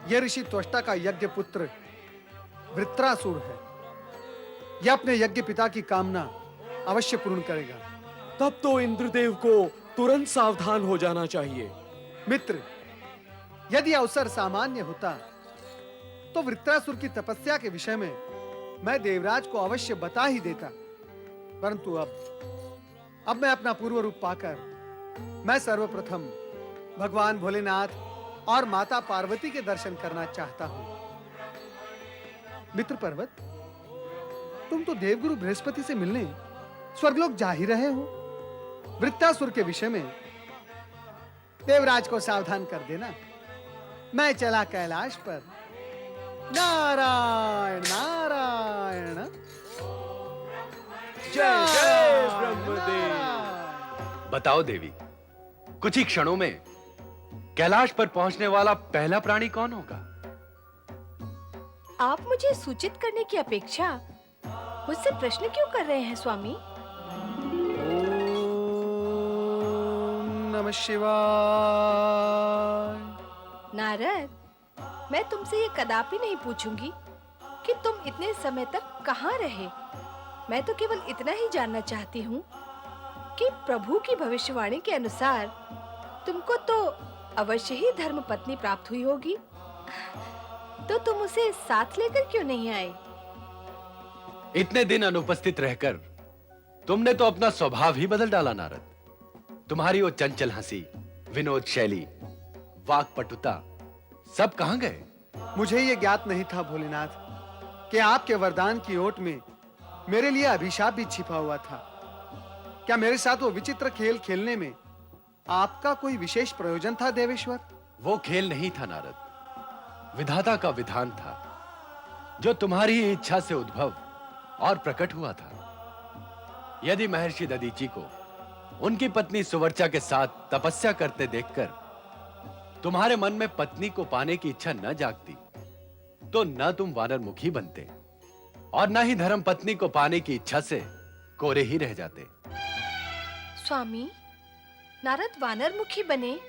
यह ऋषि त्वष्टा का यज्ञ पुत्र वृत्रासुर है। यह अपने यज्ञ पिता की कामना अवश्य पूर्ण करेगा। तब तो इंद्रदेव को तुरंत सावधान हो जाना चाहिए। मित्र, यदि अवसर सामान्य होता तो वृत्रासुर की तपस्या के विषय में मैं देवराज को अवश्य बता ही देता, परंतु अब मैं अपना पूर्व रूप पाकर मैं सर्वप्रथम भगवान भोलेनाथ और माता पार्वती के दर्शन करना चाहता हूं। मित्र पर्वत, तुम तो देवगुरु बृहस्पति से मिलने स्वर्गलोक जा ही रहे हो। वृत्रासुर के विषय में देवराज को सावधान कर देना। मैं चला कैलाश पर। नारायण नारायण। जय जय ब्रह्मदेव। बताओ देवी, कुछ ही क्षणों में कैलाश पर पहुंचने वाला पहला प्राणी कौन होगा? आप मुझे सूचित करने की अपेक्षा मुझसे प्रश्न क्यों कर रहे हैं स्वामी? ओम नमः शिवाय। नारद, मैं तुमसे ये कदापि नहीं पूछूंगी कि तुम इतने समय तक कहाँ रहे। मैं तो केवल इतना ही जानना चाहती हूँ कि प्रभु की भविष्यवाणी के अनुसार तुमको तो अवश्य ही धर्म पत्नी प्राप्त हुई होगी, तो तुम उसे साथ लेकर क्यों नहीं आए? इतने दिन अनुपस्थित रहकर तुमने तो अपना स्वभाव ही बदल डाला नारद। तुम्हारी वो चंचल हंसी, विनोद शैली, वाक्पटुता सब कहां गए? मुझे ये ज्ञात नहीं था भोलेनाथ कि आपके वरदान की ओट में मेरे लिए अभिशाप भी छिपा हुआ था। क्या मेरे साथ वो विचित्र खेल खेलने में आपका कोई विशेष प्रयोजन था देवेश्वर? वो खेल नहीं था नारद, विधाता का विधान था जो तुम्हारी ही इच्छा से उद्भव और प्रकट हुआ था। यदि महर्षि दधीचि को उनकी पत्नी सुवर्चा के साथ तपस्या करते देखकर तुम्हारे मन में पत्नी को पाने की इच्छा न जागती, तो न तुम वानरमुखी बनते और न ही धर्म पत्नी को पाने की इच्छा से कोरे ही रह जाते। स्वामी, नारद वानरमुखी बने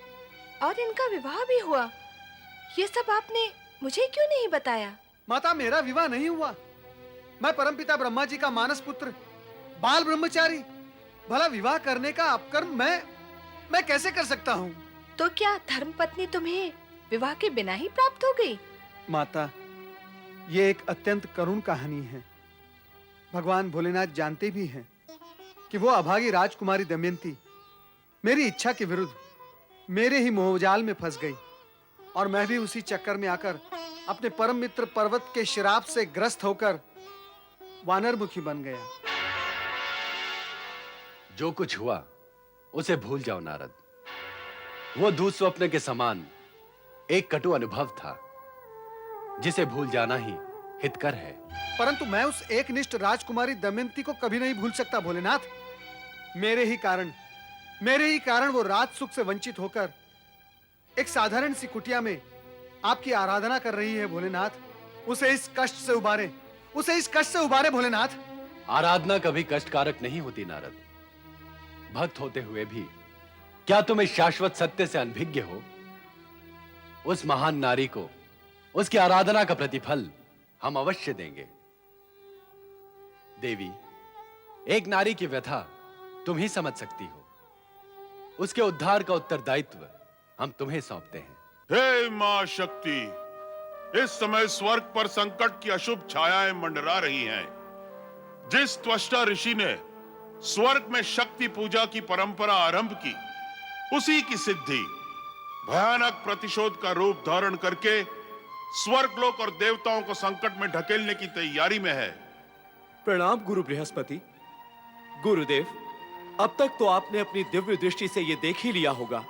और इनका विवाह भी हुआ, ये सब आपने मुझे क्यों नहीं बताया? माता, मेरा विवाह नहीं हुआ। मैं परमपिता ब्रह्मा जी का मानस पुत्र, बाल ब्रह्मचारी। भला विवाह करने का अपकर्म मैं कैसे कर सकता हूँ? तो क्या धर्मपत्नी तुम्हें विवाह के बिना ही प्राप्त हो गई? माता, ये एक अत्यंत करुण कहानी है। भगवान भोलेनाथ जानते भी हैं कि वो अभागी राजकुमारी दमयंती मेरी इच्छा के विरुद्ध मेरे ही मोहजाल में फंस गई, और मैं भी उसी चक्कर में आकर अपने परम मित्र पर्वत के श्राप से ग्रस्त होकर वानरमुखी बन गया। जो कुछ हुआ उसे भूल जाओ नारद। वो दुःस्वप्न के समान एक कटु अनुभव था जिसे भूल जाना ही हितकर है। परंतु मैं उस एकनिष्ठ राजकुमारी दमयंती को कभी नहीं भूल सकता भोलेनाथ। मेरे ही कारण वो राज सुख से वंचित होकर एक साधारण सी कुटिया में आपकी आराधना कर रही है भोलेनाथ। उसे इस कष्ट से उबारे भोलेनाथ। आराधना कभी कष्टकारक नहीं होती नारद। भक्त होते हुए भी क्या तुम इस शाश्वत सत्य से अनभिज्ञ हो? उस महान नारी को उसकी आराधना का प्रतिफल हम अवश्य देंगे। देवी, एक नारी की व्यथा तुम ही समझ सकती हो। उसके उद्धार का उत्तरदायित्व हम तुम्हें सौंपते हैं। हे मां शक्ति, इस समय स्वर्ग पर संकट की अशुभ छायाएं मंडरा रही हैं। जिस त्वष्टा ऋषि ने स्वर्ग में शक्ति पूजा की परंपरा आरंभ की, उसी की सिद्धि भयानक प्रतिशोध का रूप धारण करके स्वर्गलोक और देवताओं को संकट में ढकेलने की तैयारी में है। प्रणाम गुरु बृहस्पति। गुरुदेव, अब तक तो आपने अपनी दिव्य दृष्टि से यह देख ही लिया होगा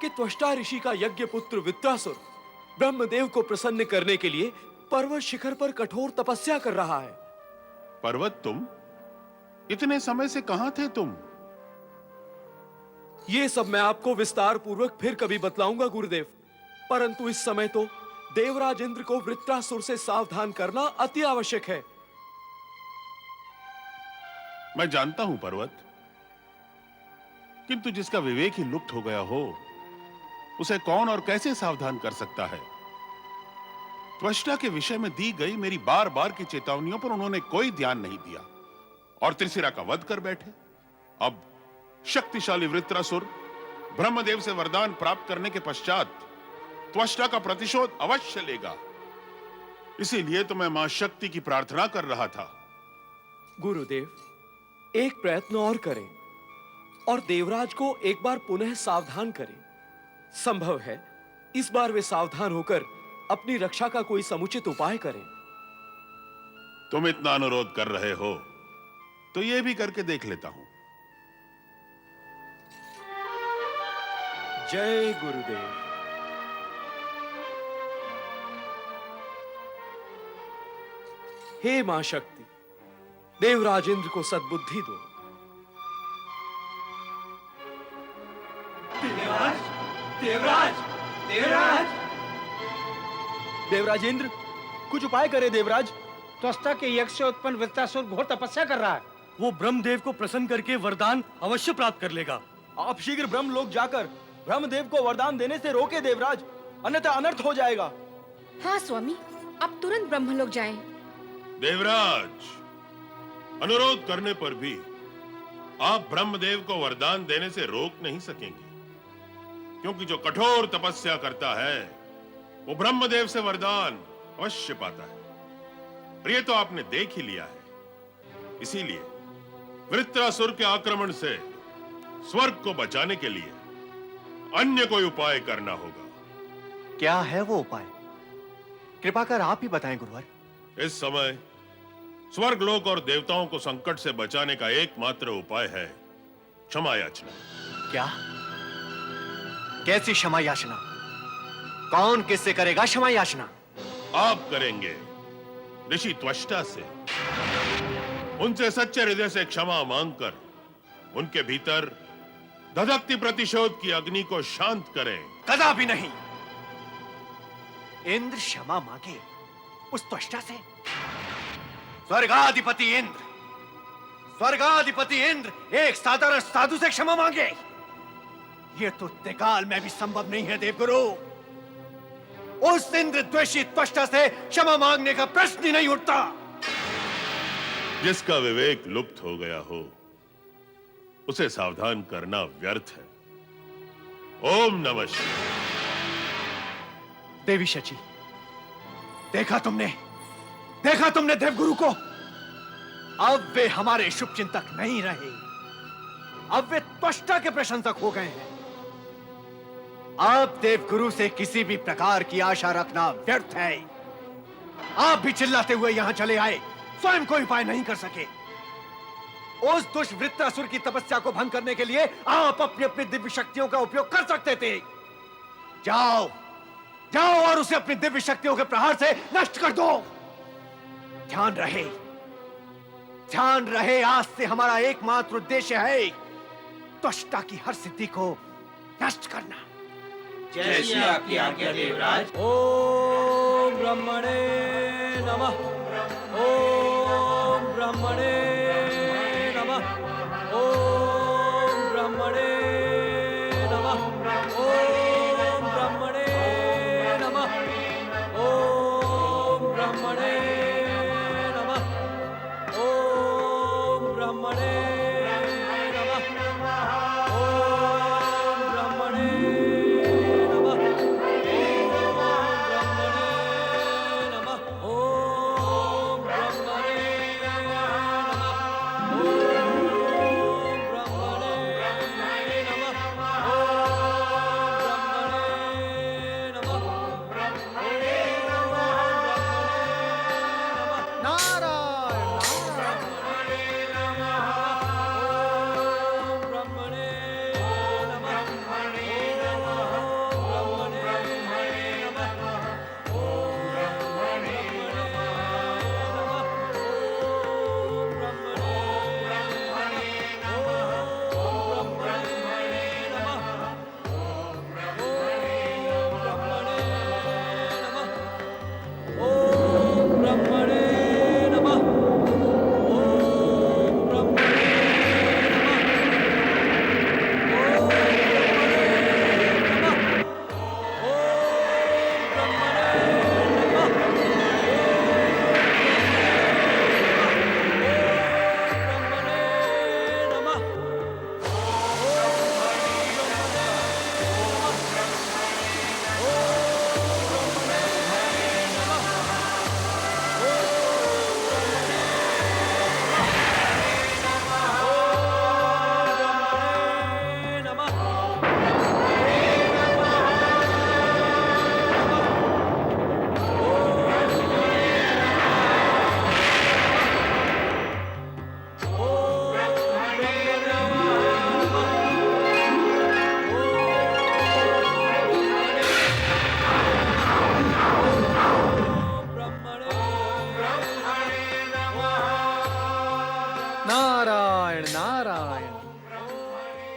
कि त्वष्टा ऋषि का यज्ञ पुत्र वृत्रासुर ब्रह्मदेव को प्रसन्न करने के लिए पर्वत शिखर पर कठोर तपस्या कर रहा है। पर्वत, तुम इतने समय से कहां थे तुम? ये सब मैं आपको विस्तार पूर्वक फिर कभी बतलाऊंगा गुरुदेव, परंतु इस समय तो देवराज इंद्र को वृत्रासुर से सावधान करना अति आवश्यक है। मैं जानता हूं पर्वत, किंतु जिसका विवेक ही लुप्त हो गया हो, उसे कौन और कैसे सावधान कर सकता है? त्वष्टा के विषय में दी गई मेरी बार बार की चेतावनियों पर उन्होंने कोई ध्यान नहीं दिया और त्रिशिरा का वध कर बैठे। अब शक्तिशाली वृत्रासुर ब्रह्मदेव से वरदान प्राप्त करने के पश्चात त्वष्टा का प्रतिशोध अवश्य लेगा। इसीलिए तो मैं मां शक्ति की प्रार्थना कर रहा था। गुरुदेव, एक प्रयत्न और करें और देवराज को एक बार पुनः सावधान करें। संभव है इस बार वे सावधान होकर अपनी रक्षा का कोई समुचित उपाय करें। तुम इतना अनुरोध कर रहे हो तो यह भी करके देख लेता हूं। जय गुरुदेव। हे मां शक्ति, देवराज इंद्र को सद्बुद्धि दो। देवराज, देवराज, देवराज, देवराज इंद्र, कुछ उपाय करे देवराज। त्वष्टा के यज्ञ से उत्पन्न वृत्रासुर घोर तपस्या कर रहा है। वो ब्रह्मदेव को प्रसन्न करके वरदान अवश्य प्राप्त कर लेगा। आप शीघ्र ब्रह्मलोक जाकर ब्रह्मदेव को वरदान देने से रोके देवराज, अन्यथा अनर्थ हो जाएगा। हाँ स्वामी, आप तुरंत ब्रह्मलोक जाएं। देवराज, अनुरोध करने पर भी आप ब्रह्मदेव को वरदान देने से रोक नहीं सकेंगे, क्योंकि जो कठोर तपस्या करता है वो ब्रह्मदेव से वरदान अवश्य पाता है। और ये तो आपने देख ही लिया है। इसीलिए वृत्रासुर के आक्रमण से स्वर्ग को बचाने के लिए अन्य कोई उपाय करना होगा। क्या है वो उपाय? कृपा कर आप ही बताएं गुरुवर। इस समय स्वर्गलोक और देवताओं को संकट से बचाने का एकमात्र उपाय है क्षमा याचना। क्या? कैसी क्षमा याचना? कौन किससे करेगा क्षमा याचना? आप करेंगे ऋषि त्वष्टा से। उनसे सच्चे हृदय से क्षमा मांगकर उनके भीतर धधकती प्रतिशोध की अग्नि को शांत करें। कदापि नहीं। इंद्र क्षमा मांगे उस त्वष्टा से? स्वर्गाधिपति इंद्र, स्वर्गाधिपति इंद्र एक साधारण साधु से क्षमा मांगे? यह तो त्रिकाल में भी संभव नहीं है देवगुरु। उस इंद्र द्वेषी त्वष्टा से क्षमा मांगने का प्रश्न ही नहीं उठता। जिसका विवेक लुप्त हो गया हो उसे सावधान करना व्यर्थ है। ओम नमः शिवाय। देवी शची, देखा तुमने देवगुरु को? अब वे हमारे शुभ चिंतक नहीं रहे, अब वे त्वष्टा के प्रशंसक हो गए हैं। अब देवगुरु से किसी भी प्रकार की आशा रखना व्यर्थ है। आप भी चिल्लाते हुए यहां चले आए, स्वयं कोई उपाय नहीं कर सके। उस दुष्वृत्रासुर की तपस्या को भंग करने के लिए आप अपनी अपनी दिव्य शक्तियों का उपयोग कर सकते थे। जाओ जाओ और उसे अपनी दिव्य शक्तियों के प्रहार से नष्ट कर दो। ध्यान रहे, आज से हमारा एकमात्र उद्देश्य है त्वष्टा की हर सिद्धि को नष्ट करना। जैसी आपकी आज्ञा देवराज। ओम ब्रह्मणे नमः। ओम ब्रह्मणे नमः। ओम ब्रह्मणे नमः। ओम ब्रह्मणे नमः। ओम ब्रह्मणे नमः। ओम ब्रह्मणे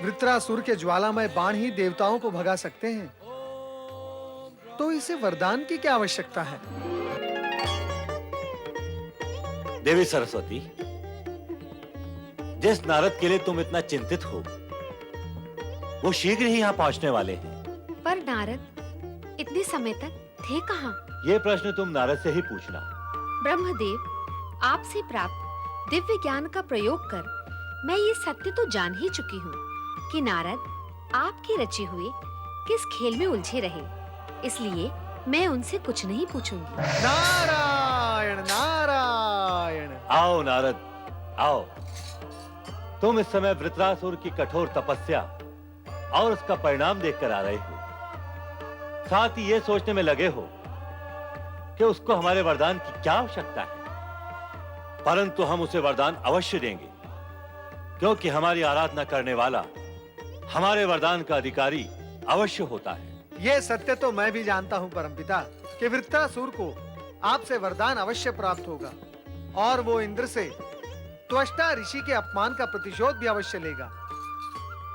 वृत्रासुर के ज्वालामय बाण ही देवताओं को भगा सकते हैं, तो इसे वरदान की क्या आवश्यकता है? देवी सरस्वती, जिस नारद के लिए तुम इतना चिंतित हो, वो शीघ्र ही यहाँ पहुंचने वाले हैं। पर नारद इतने समय तक थे कहाँ? ये प्रश्न तुम नारद से ही पूछना। ब्रह्मदेव, आपसे प्राप्त दिव्य ज्ञान का प्रयोग कर मैं ये सत्य तो जान ही चुकी हूँ कि नारद आपकी रची हुई किस खेल में उलझे रहे, इसलिए मैं उनसे कुछ नहीं पूछूंगी। नारायण नारायण। आओ नारद, आओ। तुम इस समय वृत्रासुर की कठोर तपस्या और उसका परिणाम देखकर आ रहे हो, साथ ही ये सोचने में लगे हो कि उसको हमारे वरदान की क्या आवश्यकता है। परंतु हम उसे वरदान अवश्य देंगे, क्योंकि हमारी आराधना करने वाला हमारे वरदान का अधिकारी अवश्य होता है। ये सत्य तो मैं भी जानता हूँ परमपिता कि वृत्रासुर को आपसे वरदान अवश्य प्राप्त होगा और वो इंद्र से त्वष्टा ऋषि के अपमान का प्रतिशोध भी अवश्य लेगा।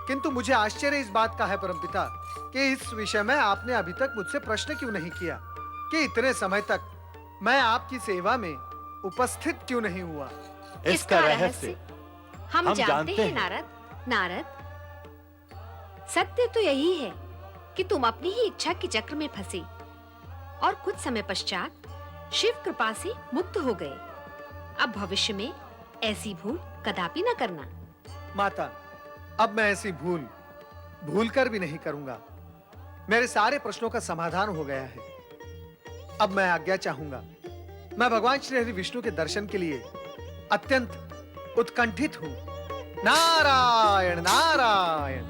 किंतु मुझे आश्चर्य इस बात का है परमपिता कि इस विषय में आपने अभी तक मुझसे प्रश्न क्यों नहीं किया कि इतने समय तक मैं आपकी सेवा में उपस्थित क्यों नहीं हुआ। इसका रहस्य हम जानते हैं नारद। नारद, सत्य तो यही है कि तुम अपनी ही इच्छा के चक्र में फंसे और कुछ समय पश्चात शिव कृपा से मुक्त हो गए। अब भविष्य में ऐसी भूल कदापि न करना। माता, अब मैं ऐसी भूल कर भी नहीं करूंगा। मेरे सारे प्रश्नों का समाधान हो गया है। अब मैं आज्ञा चाहूंगा। मैं भगवान श्री हरि विष्णु के दर्शन के लिए अत्यंत उत्कंठित हूं। नारायण नारायण।